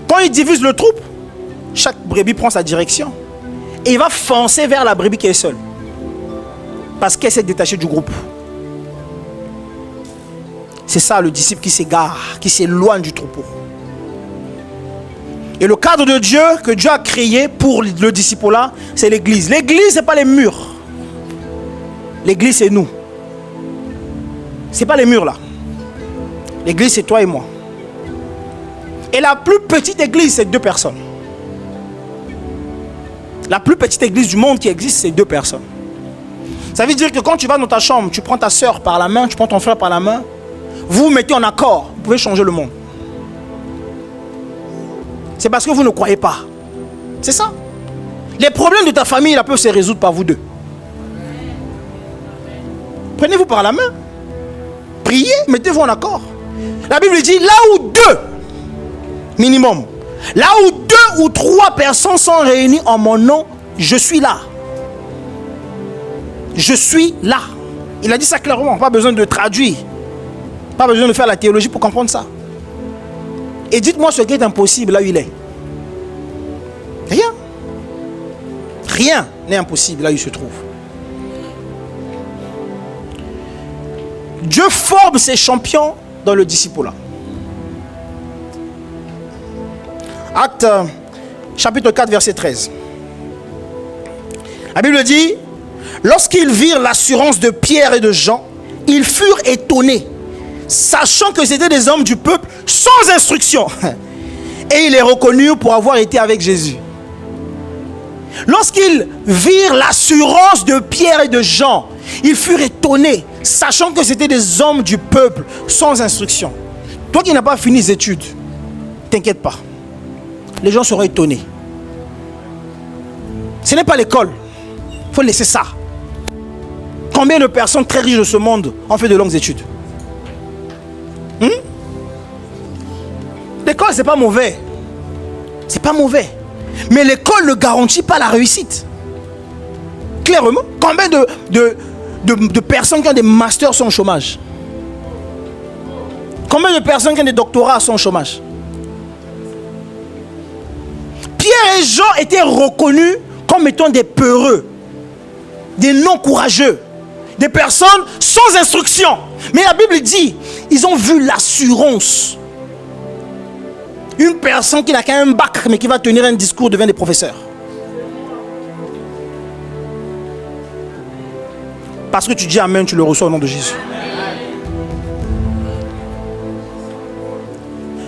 Quand il divise le troupeau, chaque brebis prend sa direction. Et il va foncer vers la brebis qui est seule. Parce qu'elle s'est détachée du groupe. C'est ça le disciple qui s'égare, qui s'éloigne du troupeau. Et le cadre de Dieu que Dieu a créé pour le disciple-là, c'est l'église. L'église, ce n'est pas les murs. L'église, c'est nous. Ce n'est pas les murs là. L'église, c'est toi et moi. Et la plus petite église, c'est 2 personnes. La plus petite église du monde qui existe, c'est 2 personnes. Ça veut dire que quand tu vas dans ta chambre, tu prends ta soeur par la main, tu prends ton frère par la main, vous vous mettez en accord, vous pouvez changer le monde. C'est parce que vous ne croyez pas. C'est ça. Les problèmes de ta famille, là, peuvent se résoudre par vous 2. Prenez-vous par la main. Priez, mettez-vous en accord. La Bible dit, là où 2, minimum, là où 2 ou 3 personnes sont réunies en mon nom, je suis là. Je suis là. Il a dit ça clairement, pas besoin de traduire. Pas besoin de faire la théologie pour comprendre ça. Et dites-moi ce qui est impossible là où il est. Rien. Rien n'est impossible là où il se trouve. Dieu forme ses champions dans le disciple-là. Acte chapitre 4 verset 13. La Bible dit, lorsqu'ils virent l'assurance de Pierre et de Jean, ils furent étonnés, sachant que c'étaient des hommes du peuple sans instruction. Et ils les reconnurent pour avoir été avec Jésus. Lorsqu'ils virent l'assurance de Pierre et de Jean, ils furent étonnés, sachant que c'étaient des hommes du peuple sans instruction. Toi qui n'as pas fini les études, t'inquiète pas. Les gens seront étonnés. Ce n'est pas l'école. Il faut laisser ça. Combien de personnes très riches de ce monde ont fait de longues études? L'école, c'est pas mauvais. C'est pas mauvais. Mais l'école ne garantit pas la réussite. Clairement, combien de personnes qui ont des masters sont au chômage? Combien de personnes qui ont des doctorats sont au chômage? Pierre et Jean étaient reconnus comme étant des peureux, des non-courageux, des personnes sans instruction. Mais la Bible dit, ils ont vu l'assurance. Une personne qui n'a qu'un bac, mais qui va tenir un discours devant des professeurs. Parce que tu dis Amen, tu le reçois au nom de Jésus.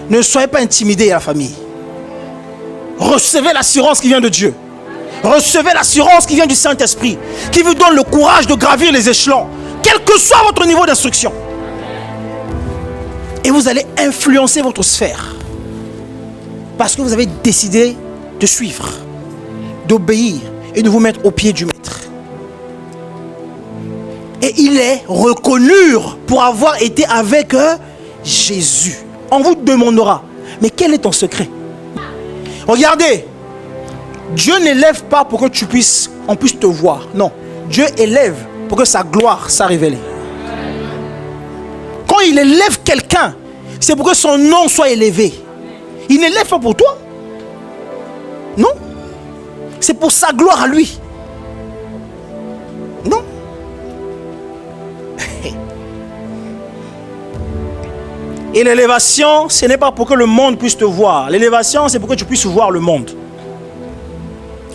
Ne soyez pas intimidés, la famille. Recevez l'assurance qui vient de Dieu. Recevez l'assurance qui vient du Saint-Esprit, qui vous donne le courage de gravir les échelons, quel que soit votre niveau d'instruction. Et vous allez influencer votre sphère. Parce que vous avez décidé de suivre, d'obéir et de vous mettre au pied du Maître. Et il est reconnu pour avoir été avec Jésus. On vous demandera, mais quel est ton secret? Regardez, Dieu n'élève pas pour que on puisse te voir. Non, Dieu élève pour que sa gloire soit révélée. Quand il élève quelqu'un, c'est pour que son nom soit élevé. Il n'élève pas pour toi. Non. C'est pour sa gloire à lui. Non. Et l'élévation, ce n'est pas pour que le monde puisse te voir. L'élévation, c'est pour que tu puisses voir le monde.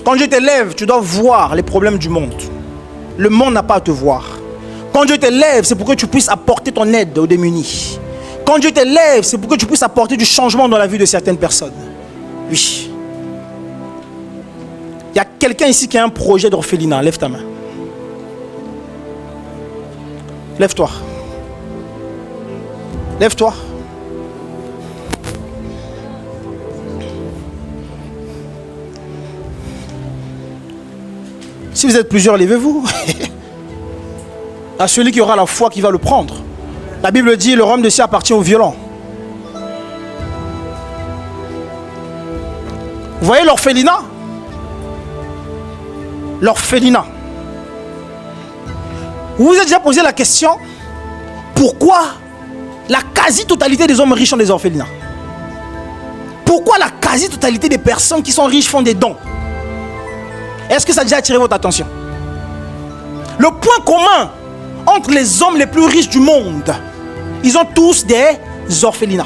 Quand Dieu t'élève, tu dois voir les problèmes du monde. Le monde n'a pas à te voir. Quand Dieu t'élève, c'est pour que tu puisses apporter ton aide aux démunis. Quand Dieu t'élève, c'est pour que tu puisses apporter du changement dans la vie de certaines personnes. Oui. Il y a quelqu'un ici qui a un projet d'orphelinat. Lève ta main. Lève-toi. Lève-toi. Si vous êtes plusieurs, levez-vous. À celui qui aura la foi qui va le prendre. La Bible dit, le royaume de ciel appartient aux violents. Vous voyez l'orphelinat? L'orphelinat. Vous vous êtes déjà posé la question, pourquoi la quasi-totalité des hommes riches ont des orphelinats? Pourquoi la quasi-totalité des personnes qui sont riches font des dons? Est-ce que ça a déjà attiré votre attention? Le point commun entre les hommes les plus riches du monde, ils ont tous des orphelinats.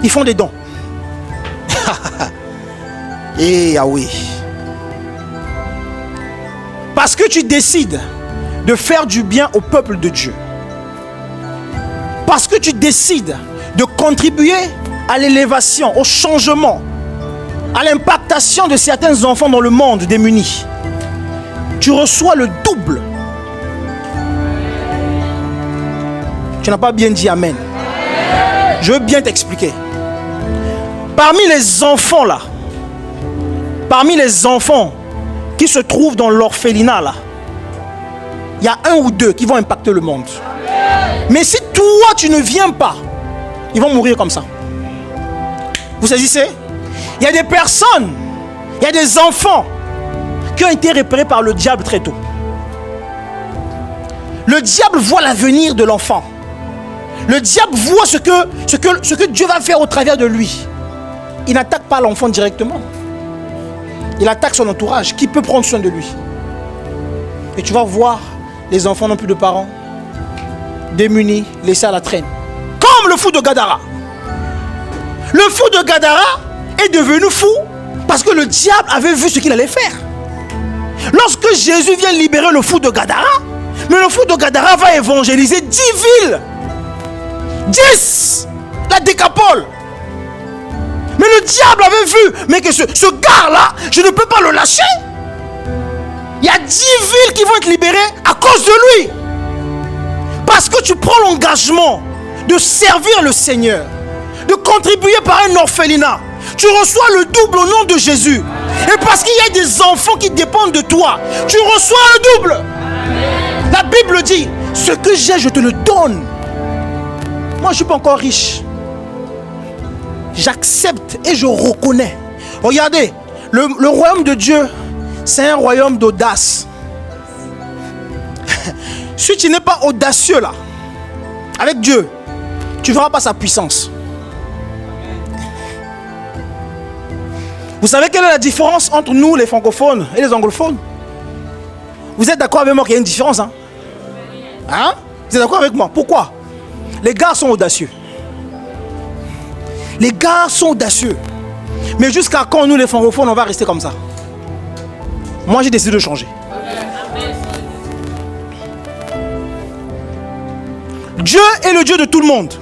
Ils font des dons. Et Yahweh. Parce que tu décides de faire du bien au peuple de Dieu. Parce que tu décides de contribuer à l'élévation, au changement, à l'impactation de certains enfants dans le monde démunis. Tu reçois le double. Tu n'as pas bien dit Amen. Je veux bien t'expliquer. Parmi les enfants là, parmi les enfants qui se trouvent dans l'orphelinat là, il y a un ou deux qui vont impacter le monde. Mais si toi tu ne viens pas, ils vont mourir comme ça. Vous saisissez? Il y a des personnes, il y a des enfants qui ont été repérés par le diable très tôt. Le diable voit l'avenir de l'enfant. Le diable voit ce que Dieu va faire au travers de lui. Il n'attaque pas l'enfant directement. Il attaque son entourage qui peut prendre soin de lui. Et tu vas voir, les enfants n'ont plus de parents, démunis, laissés à la traîne. Comme le fou de Gadara. Le fou de Gadara est devenu fou parce que le diable avait vu ce qu'il allait faire. Lorsque Jésus vient libérer le fou de Gadara, mais le fou de Gadara va évangéliser 10 villes. 10, la décapole. Mais le diable avait vu, mais que ce gars-là, je ne peux pas le lâcher. Il y a 10 villes qui vont être libérées à cause de lui. Parce que tu prends l'engagement de servir le Seigneur, de contribuer par un orphelinat. Tu reçois le double au nom de Jésus. Et parce qu'il y a des enfants qui dépendent de toi, tu reçois le double. La Bible dit, ce que j'ai, je te le donne. Moi, je ne suis pas encore riche. J'accepte et je reconnais. Regardez, le royaume de Dieu, c'est un royaume d'audace. Si tu n'es pas audacieux là, avec Dieu, tu ne verras pas sa puissance. Vous savez quelle est la différence entre nous, les francophones, et les anglophones? Vous êtes d'accord avec moi qu'il y a une différence, hein? Vous êtes d'accord avec moi? Pourquoi? Les gars sont audacieux. Les gars sont audacieux. Mais jusqu'à quand nous, les francophones, on va rester comme ça? Moi, j'ai décidé de changer. Dieu est le Dieu de tout le monde.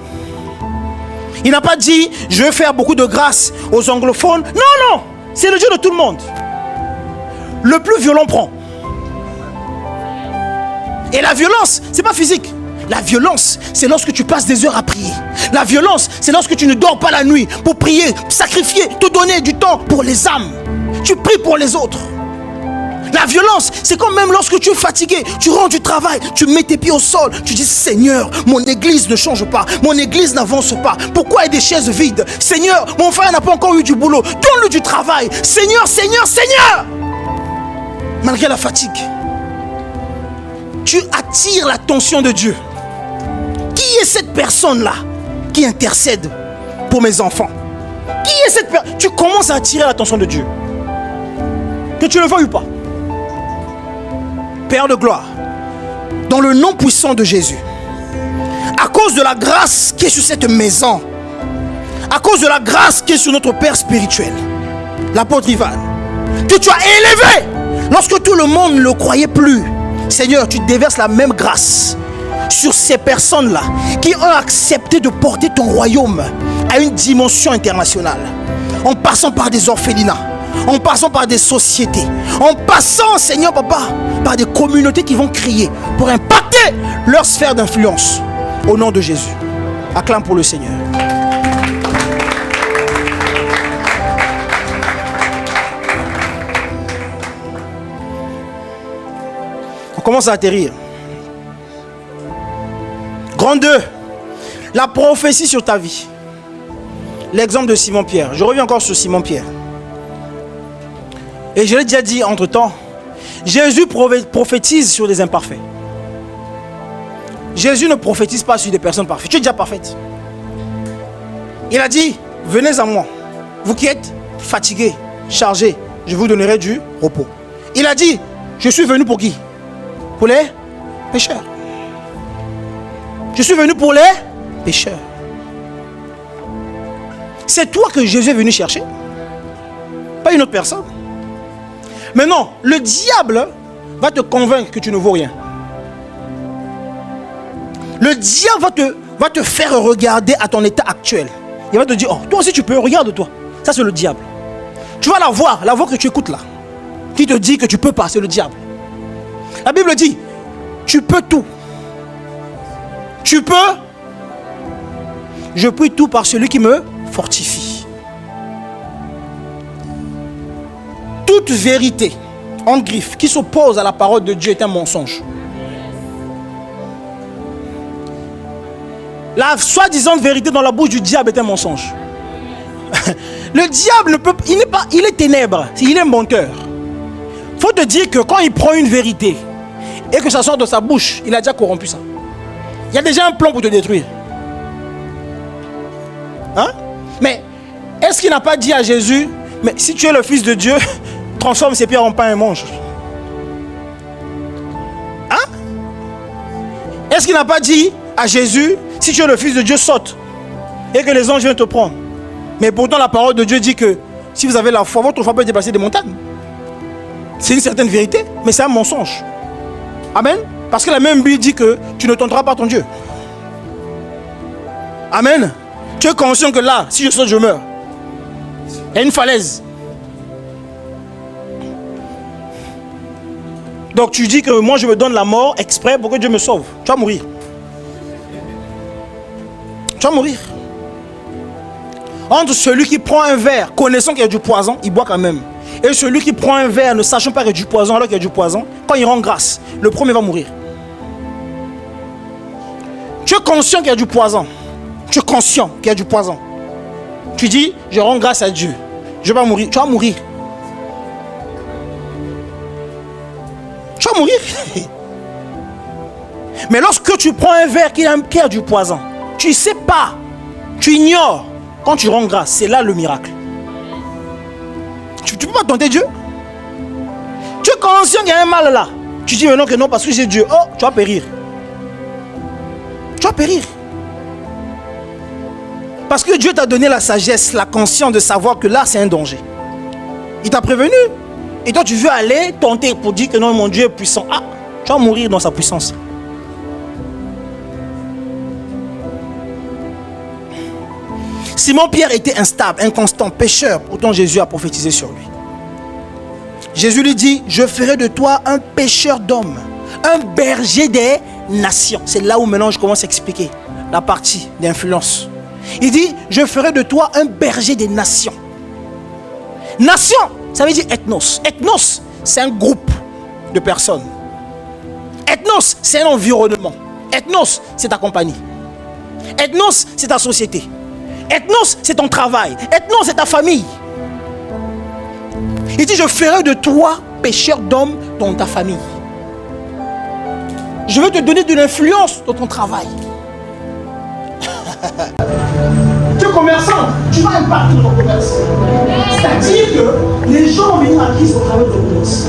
Il n'a pas dit, je vais faire beaucoup de grâce aux anglophones. Non, non, c'est le Dieu de tout le monde. Le plus violent prend. Et la violence, ce n'est pas physique. La violence, c'est lorsque tu passes des heures à prier. La violence, c'est lorsque tu ne dors pas la nuit pour prier, sacrifier, te donner du temps pour les âmes. Tu pries pour les autres. La violence, c'est comme même lorsque tu es fatigué, tu rentres du travail, tu mets tes pieds au sol, tu dis Seigneur, mon église ne change pas, mon église n'avance pas. Pourquoi il y a des chaises vides? Seigneur, mon frère n'a pas encore eu du boulot, donne-lui du travail. Seigneur, Seigneur, Seigneur. Malgré la fatigue, tu attires l'attention de Dieu. Qui est cette personne-là qui intercède pour mes enfants? Qui est cette personne? Tu commences à attirer l'attention de Dieu. Que tu le veuilles ou pas. Père de gloire, dans le nom puissant de Jésus, à cause de la grâce qui est sur cette maison, à cause de la grâce qui est sur notre Père spirituel, l'apôtre Ivan, que tu as élevé lorsque tout le monde ne le croyait plus, Seigneur, tu déverses la même grâce sur ces personnes-là qui ont accepté de porter ton royaume à une dimension internationale, en passant par des orphelinats, en passant par des sociétés, en passant, Seigneur Papa, par des communautés qui vont crier pour impacter leur sphère d'influence. Au nom de Jésus. Acclame pour le Seigneur. On commence à atterrir. Grand 2. La prophétie sur ta vie. L'exemple de Simon-Pierre. Je reviens encore sur Simon-Pierre. Et je l'ai déjà dit entre temps, Jésus prophétise sur des imparfaits. Jésus ne prophétise pas sur des personnes parfaites. Tu es déjà parfaite. Il a dit, venez à moi, vous qui êtes fatigués, chargés, je vous donnerai du repos. Il a dit, je suis venu pour qui? Pour les pécheurs. Je suis venu pour les pécheurs. C'est toi que Jésus est venu chercher. pas une autre personne. Mais non, le diable va te convaincre que tu ne vaux rien. Le diable va te faire regarder à ton état actuel. Il va te dire, oh, toi aussi tu peux, regarde-toi. Ça c'est le diable. Tu vas la voix que tu écoutes là, qui te dit que tu peux pas, c'est le diable. La Bible dit, tu peux tout. Tu peux. Je puis tout par celui qui me fortifie. Toute vérité, en griffe, qui s'oppose à la parole de Dieu est un mensonge. La soi-disant vérité dans la bouche du diable est un mensonge. Le diable ne peut, il est ténèbre, il est menteur. Faut te dire que quand il prend une vérité et que ça sort de sa bouche, il a déjà corrompu ça. Il y a déjà un plan pour te détruire. Hein? Mais est-ce qu'il n'a pas dit à Jésus, mais si tu es le Fils de Dieu, transforme ces pierres en pain et mange? Hein? Est-ce qu'il n'a pas dit à Jésus, si tu es le Fils de Dieu, saute et que les anges viennent te prendre? Mais pourtant la parole de Dieu dit que si vous avez la foi, votre foi peut déplacer des montagnes. C'est une certaine vérité, mais c'est un mensonge. Amen. Parce que la même Bible dit que tu ne tenteras pas ton Dieu. Amen. Tu es conscient que là, si je saute, je meurs. Il y a une falaise. Donc tu dis que moi je me donne la mort exprès pour que Dieu me sauve. Tu vas mourir. Tu vas mourir. Entre celui qui prend un verre, connaissant qu'il y a du poison, il boit quand même. Et celui qui prend un verre, ne sachant pas qu'il y a du poison, alors qu'il y a du poison, quand il rend grâce, le premier va mourir. Tu es conscient qu'il y a du poison. Tu es conscient qu'il y a du poison. Tu dis, je rends grâce à Dieu. Je vais pas mourir. Tu vas mourir. Tu vas mourir. Mais lorsque tu prends un verre qui a du poison, tu ne sais pas, tu ignores. Quand tu rends grâce, c'est là le miracle. Tu ne peux pas tenter Dieu. Tu es conscient qu'il y a un mal là. Tu dis maintenant que non parce que j'ai Dieu. Oh, tu vas périr. Tu vas périr. Parce que Dieu t'a donné la sagesse, la conscience de savoir que là c'est un danger. Il t'a prévenu. Et toi tu veux aller tenter pour dire que non, mon Dieu est puissant. Ah, tu vas mourir dans sa puissance. Simon-Pierre était instable, inconstant, pécheur. Pourtant Jésus a prophétisé sur lui. Jésus lui dit, je ferai de toi un pêcheur d'hommes, un berger des nations. C'est là où maintenant je commence à expliquer la partie d'influence. Il dit, je ferai de toi un berger des nations. Nation, ça veut dire ethnos. Ethnos, c'est un groupe de personnes. Ethnos, c'est un environnement. Ethnos, c'est ta compagnie. Ethnos, c'est ta société. Ethnos, c'est ton travail. Ethnos, c'est ta famille. Il dit, je ferai de toi pêcheur d'hommes dans ta famille. Je veux te donner de l'influence dans ton travail. Tu es commerçant, tu vas impacter ton commerce. C'est-à-dire que les gens vont venir à Christ au travers de ton commerce.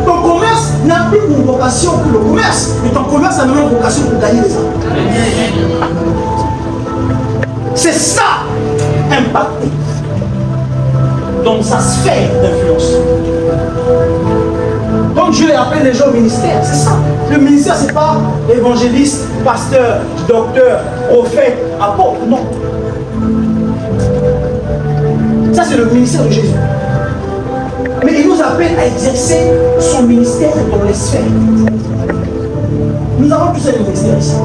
Ton commerce n'a plus pour vocation que le commerce, mais ton commerce a maintenant vocation pour gagner les âmes. C'est ça, impacter dans sa sphère d'influence. Donc Dieu appelle les gens au ministère, c'est ça. Le ministère, c'est pas évangéliste, pasteur, docteur, prophète, apôtre, non. Ça, c'est le ministère de Jésus. Mais il nous appelle à exercer son ministère dans les sphères. Nous avons tous un ministère ici.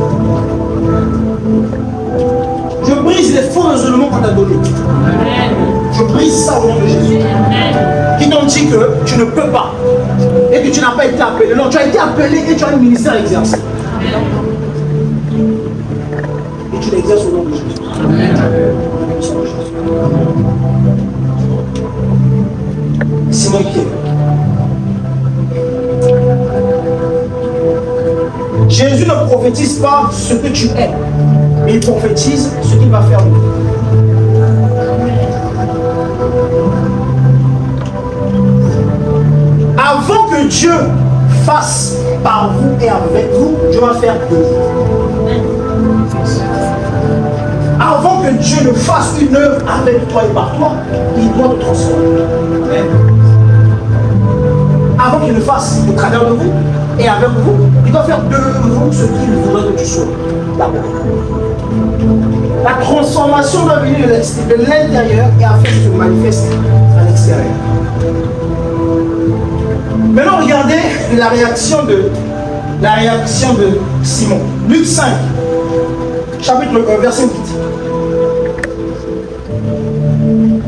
Je brise les faux raisonnements qu'on t'a donnés. Je brise ça au nom de Jésus. Qui t'ont dit que tu ne peux pas et que tu n'as pas été appelé. Non, tu as été appelé et tu as un ministère à exercer. Et tu l'exerces au nom de Jésus. Simon-Pierre. Jésus ne prophétise pas ce que tu es, mais il prophétise ce qu'il va faire de toi. Avant que Dieu fasse par vous et avec vous, Dieu va faire de vous. avant que Dieu ne fasse une œuvre avec toi et par toi, il doit te transformer. Amen. Avant qu'il le fasse au travers de vous et avec vous, il doit faire de vous ce qu'il voudrait que tu sois. D'abord. La transformation doit venir de l'intérieur et afin que se manifeste à l'extérieur. Maintenant, regardez la réaction de Simon. Luc 5, chapitre 1, verset 8.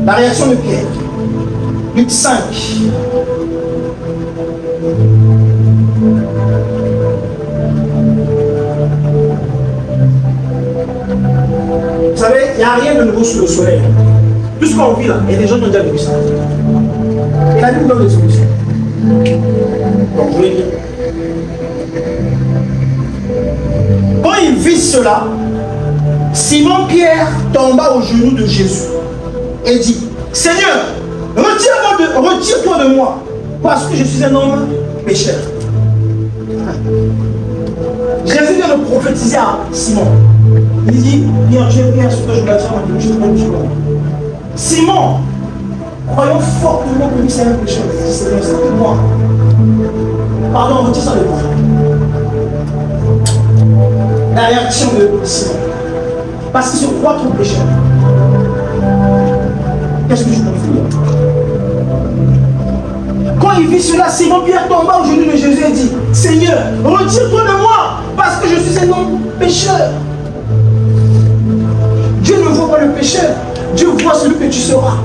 La réaction de Pierre. Luc 5. Vous savez, il n'y a rien de nouveau sous le soleil. Tout ce qu'on vit là, il y a des gens qui ont déjà vécu ça. Et la Bible donne des solutions. Donc, je vais dire. Quand il vit cela, Simon-Pierre tomba aux genoux de Jésus et dit, Seigneur, retire-toi de moi, parce que je suis un homme pécheur. Jésus vient de prophétiser à Simon. Il dit, Pierre, j'ai pris un sur toi, je bâtirai ma bouche, je prends du corps. Simon, croyons fortement que lui c'est un pécheur. C'est moi. Pardon, retire ça de moi. La réaction de Simon. Parce qu'il se croit trop pécheur. Qu'est-ce que je peux faire? Quand il vit cela, Simon-Pierre tomba aux genoux de Jésus et dit, Seigneur, retire-toi de moi, parce que je suis un homme pécheur. Dieu ne voit pas le pécheur, Dieu voit celui que tu seras.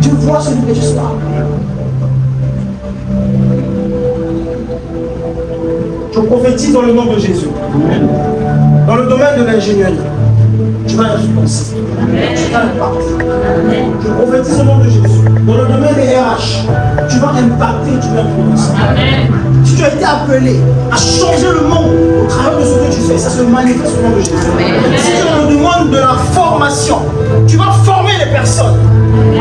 Dieu voit celui que tu seras. Je prophétise dans le nom de Jésus. Dans le domaine de l'ingénierie, tu vas influencer. Tu vas impacter. Je prophétise au nom de Jésus. Dans le domaine des RH, tu vas impacter, tu vas influencer. Si tu as été appelé à changer le monde au travers de ce que tu fais, ça se manifeste au nom de Jésus. Si tu as le demande de la formation, tu vas former les personnes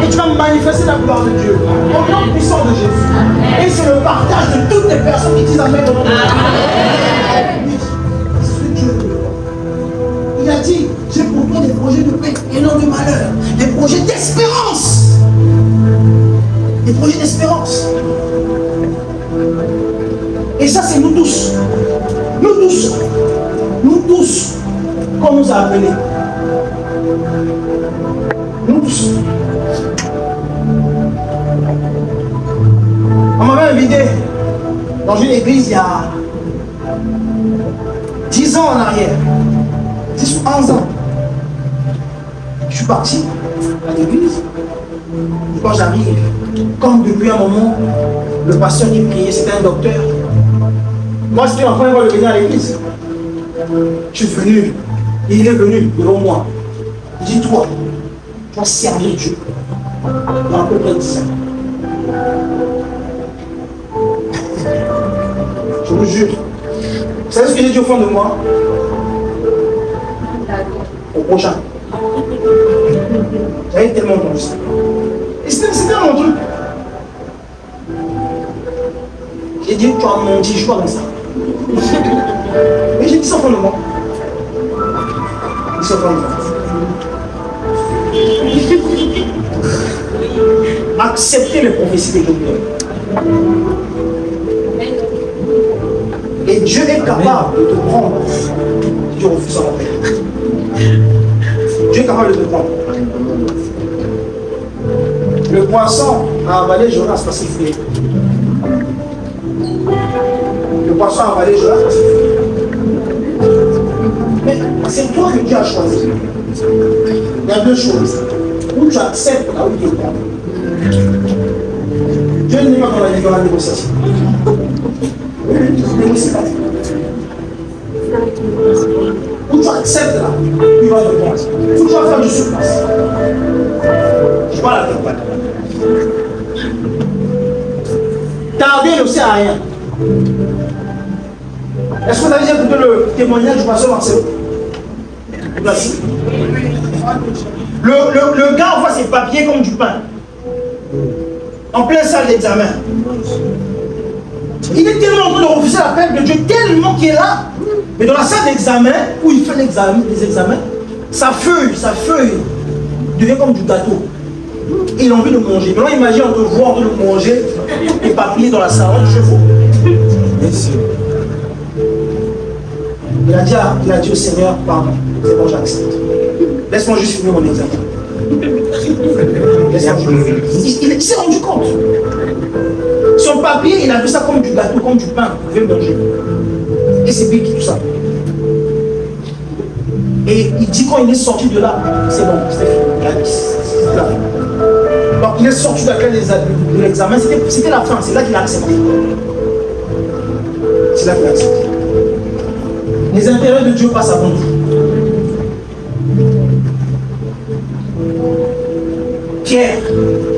et tu vas manifester la gloire de Dieu au nom puissant de Jésus. Et c'est le partage de toutes les personnes qui disent Amen au nom de Jésus. C'est ce que Dieu veut. Il a dit, j'ai pour toi des projets de paix et non de malheur, des projets d'espérance. Des projets d'espérance. Et ça, c'est nous tous. Nous tous. Nous tous. Qu'on nous a appelés. Nous tous. On m'avait invité dans une église il y a 10 ans en arrière. 10 ou 11 ans. Je suis parti à l'église. Et quand j'arrive, comme depuis un moment, le pasteur qui priait, c'était un docteur. Moi, c'était ma première fois de venir à l'église. Je suis venu, et il est venu devant moi. Il dit, toi, tu vas servir Dieu dans à peu près 10 ans. Je vous jure. Vous savez ce que j'ai dit au fond de moi? Au prochain. J'avais tellement entendu ça. Et c'était mon truc. J'ai dit, tu as menti, je suis pas comme ça. Mais j'ai dit ça au fond de moi. J'ai dit ça au fond de moi. Accepter les prophéties que Dieu donne. Et Dieu est capable de te prendre. Dieu refuse son appel. Dieu est capable de te prendre. Le poisson a avalé Jonas parce qu'il fuyait. Le poisson a avalé Jonas parce qu'il fuyait. Mais c'est toi que Dieu a choisi. Il y a deux choses. Ou tu acceptes là où tu es prend. Dieu n'est pas dans la négociation. Ne négocie pas. Ou tu acceptes là, il va te prendre. Ou tu vas faire du surplace. Je parle à toi. Tarder ne sert à rien. Est-ce que vous avez déjà écouté le témoignage du pasteur Marcelo? Le gars envoie ses papiers comme du pain. En pleine salle d'examen. Il est tellement en train de refuser l'appel de Dieu, tellement qu'il est là. Mais dans la salle d'examen, où il fait les examens, sa feuille devient comme du gâteau. Il a envie de manger. Maintenant, imagine, on te voit en train de manger des papiers dans la salle de chevaux. Il a dit au Seigneur, pardon, c'est bon, j'accepte. Laisse-moi juste finir mon examen. Il s'est rendu compte. Son papier, il a vu ça comme du gâteau, comme du pain. Il veut manger. Et c'est piqué tout ça. Et il dit quand il est sorti de là, c'est bon, c'est fini. Donc il est sorti de l'examen, c'était la fin, c'est là qu'il a accepté. C'est là qu'il a accepté. Les intérêts de Dieu passent avant tout. Pierre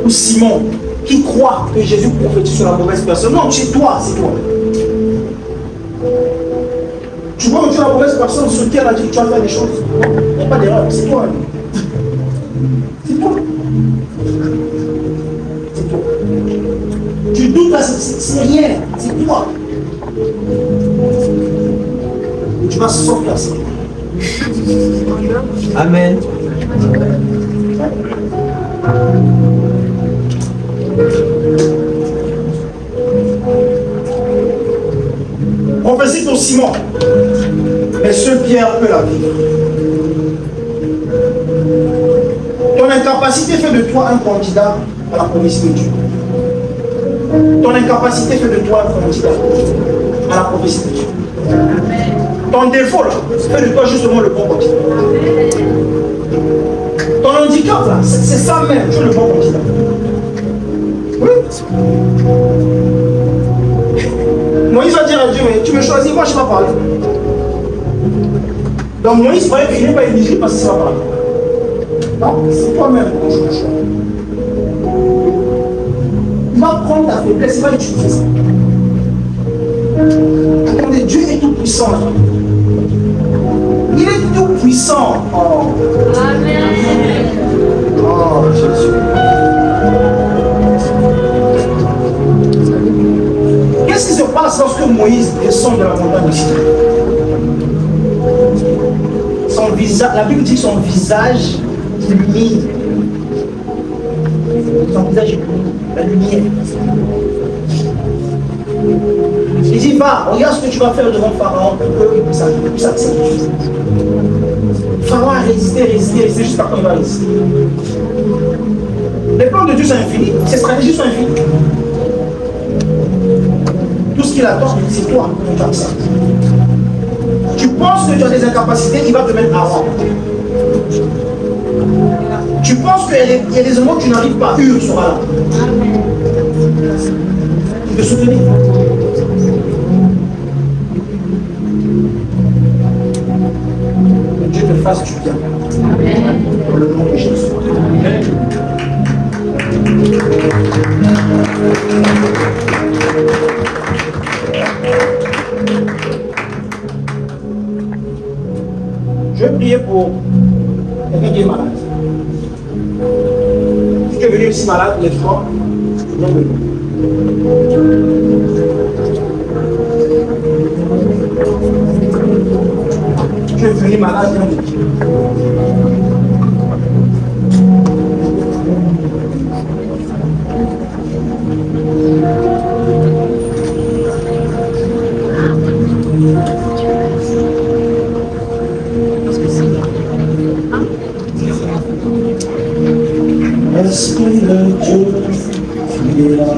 ou Simon qui croit que Jésus prophétise sur la mauvaise personne. Non, c'est toi, c'est toi. Tu vois que tu es la mauvaise personne sur laquelle a dit que tu vas faire des choses. Il n'y a pas d'erreur, c'est toi. C'est toi. C'est toi. Tu doutes là, c'est rien, c'est toi. Et tu vas sortir ça. Amen. Prophétie pour Simon. Mais seul Pierre peut la vivre. Ton incapacité fait de toi un candidat à la promesse de Dieu. Ton incapacité fait de toi un candidat à la prophétie de Dieu. Ton défaut là, fait de toi justement le bon candidat. Ton handicap là, c'est ça même, tu es le bon candidat. Oui. Moïse va dire à Dieu, mais tu me choisis, moi je ne sais pas parler. Donc Moïse croyait qu'il n'est pas éligible parce qu'il ne sait pas parler. Non, c'est toi-même qu'on joue le choix. Il va prendre ta faiblesse, il va utiliser ça. Attendez, Dieu est tout puissant là. Il est tout puissant. Oh. Amen. Oh Jésus. Qu'est-ce qui se passe lorsque Moïse descend de la montagne de Sinaï? Son visage, la Bible dit que son visage illumine. Son visage illumine, la lumière. Il dit, va, regarde ce que tu vas faire devant Pharaon pour qu'il puisse accepter. Pharaon a résisté jusqu'à quand il va résister. Les plans de Dieu sont infinis, ses stratégies sont infinies. Tout ce qu'il attend, c'est toi que tu acceptes. Tu penses que tu as des incapacités, il va te mettre à rang. Tu penses qu'il y a des moments où tu n'arrives pas, Hur sera là. Il te soutenir. Que Dieu te fasse du bien. Dans le nom de Jésus. Amen. Je vais prier pour quelqu'un qui est malade. Si tu es venu ici malade, lève-toi. Viens de nous. Tu es venu malade, viens de nous. Esprit de Dieu, tu es là.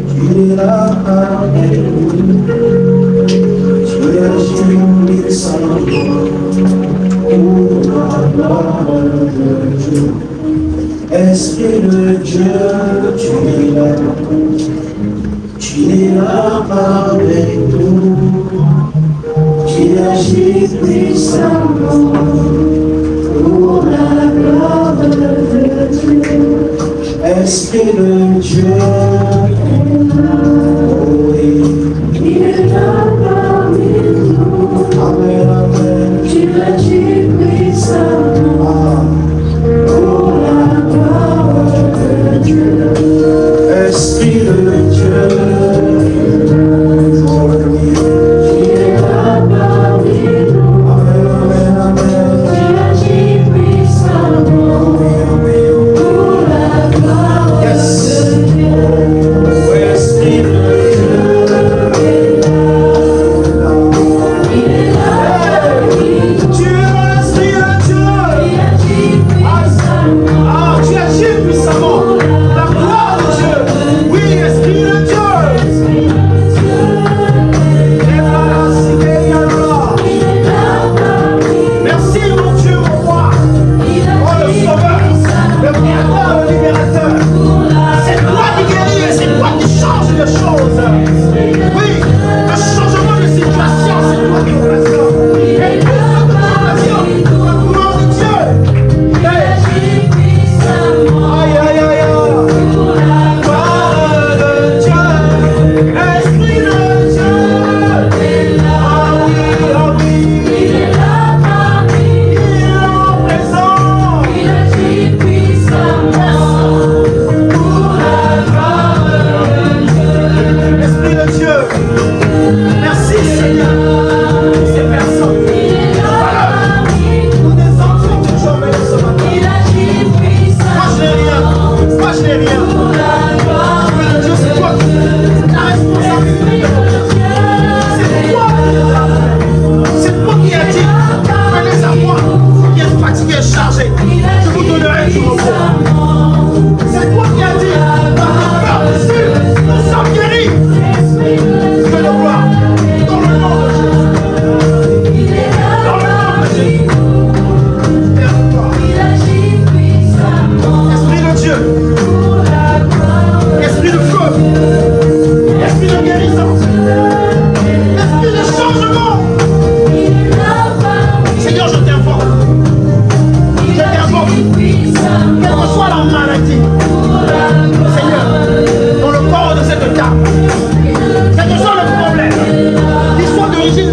Tu es là avec nous. Tu es puissant pour la gloire de Dieu. Esprit de Dieu, tu es là. Tu es là avec nous. Tu agis puissamment pour la gloire de Dieu. Esprit de Dieu, oui, il est là parmi nous. Amen, amen. Tu agis puissamment pour la gloire de Dieu. Esprit de Dieu.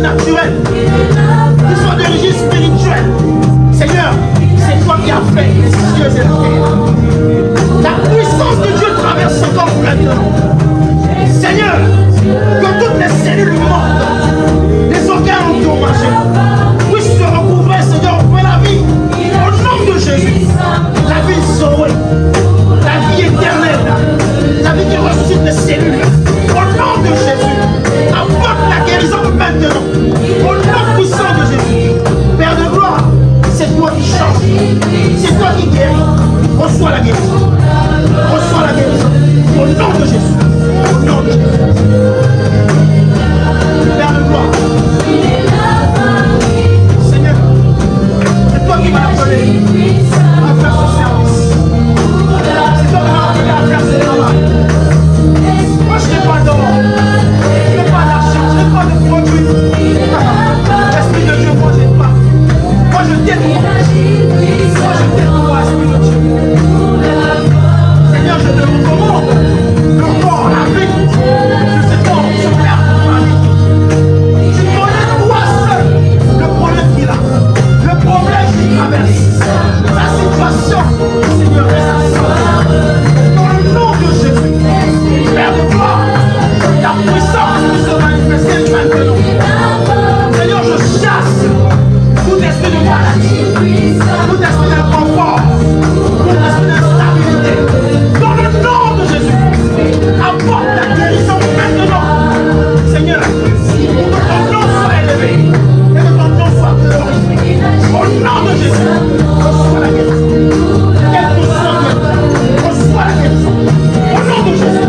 naturelle, qu'il soit d'origine spirituelle. Seigneur, c'est toi qui as fait les cieux et la terre. La puissance de Dieu traverse ce corps maintenant. Seigneur, que toutes les cellules mortes, les organes endommagés, puissent se recouvrir, Seigneur, pour la vie. Au nom de Jésus, la vie sauvée, la vie éternelle, la vie qui ressuscite les cellules. Au nom de Jésus, apporte la guérison maintenant. Au nom puissant de Jésus, Père de gloire, c'est toi qui changes, c'est toi qui guéris. Reçois la guérison. Reçois la guérison. Au nom de Jésus. Au nom de Jésus. Père de gloire. Seigneur, c'est toi qui m'as appelé à faire ce service. C'est toi qui m'as appelé à faire ce travail. Moi, je n'ai pas d'or. Je n'ai pas d'argent. Je n'ai pas de produit. Esprit de Dieu, moi, je n'ai pas. Moi, je t'aime. Moi, je t'aime, toi, Esprit de Dieu. Seigneur, je te recommande le corps, la vie de cet homme, ce père de famille. Tu connais toi seul le problème qu'il a, le problème qu'il traverse, sa situation, Seigneur, et sa santé. Dans le nom de Jésus, Père de gloire, ta puissance peut se manifester maintenant. Seigneur, je chasse tout esprit de maladie, tout esprit d'inconfort, tout esprit d'instabilité. Dans le nom de Jésus, apporte la guérison maintenant. Seigneur, pour que ton nom soit élevé et que ton nom soit glorifié. Au nom de Jésus, reçois la guérison. Quel que soit le temps, reçois la guérison. Au nom de Jésus.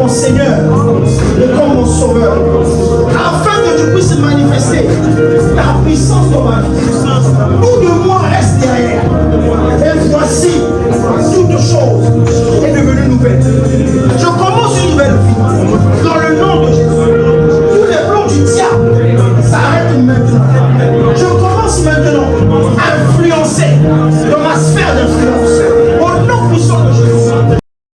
Seigneur et comme mon Sauveur.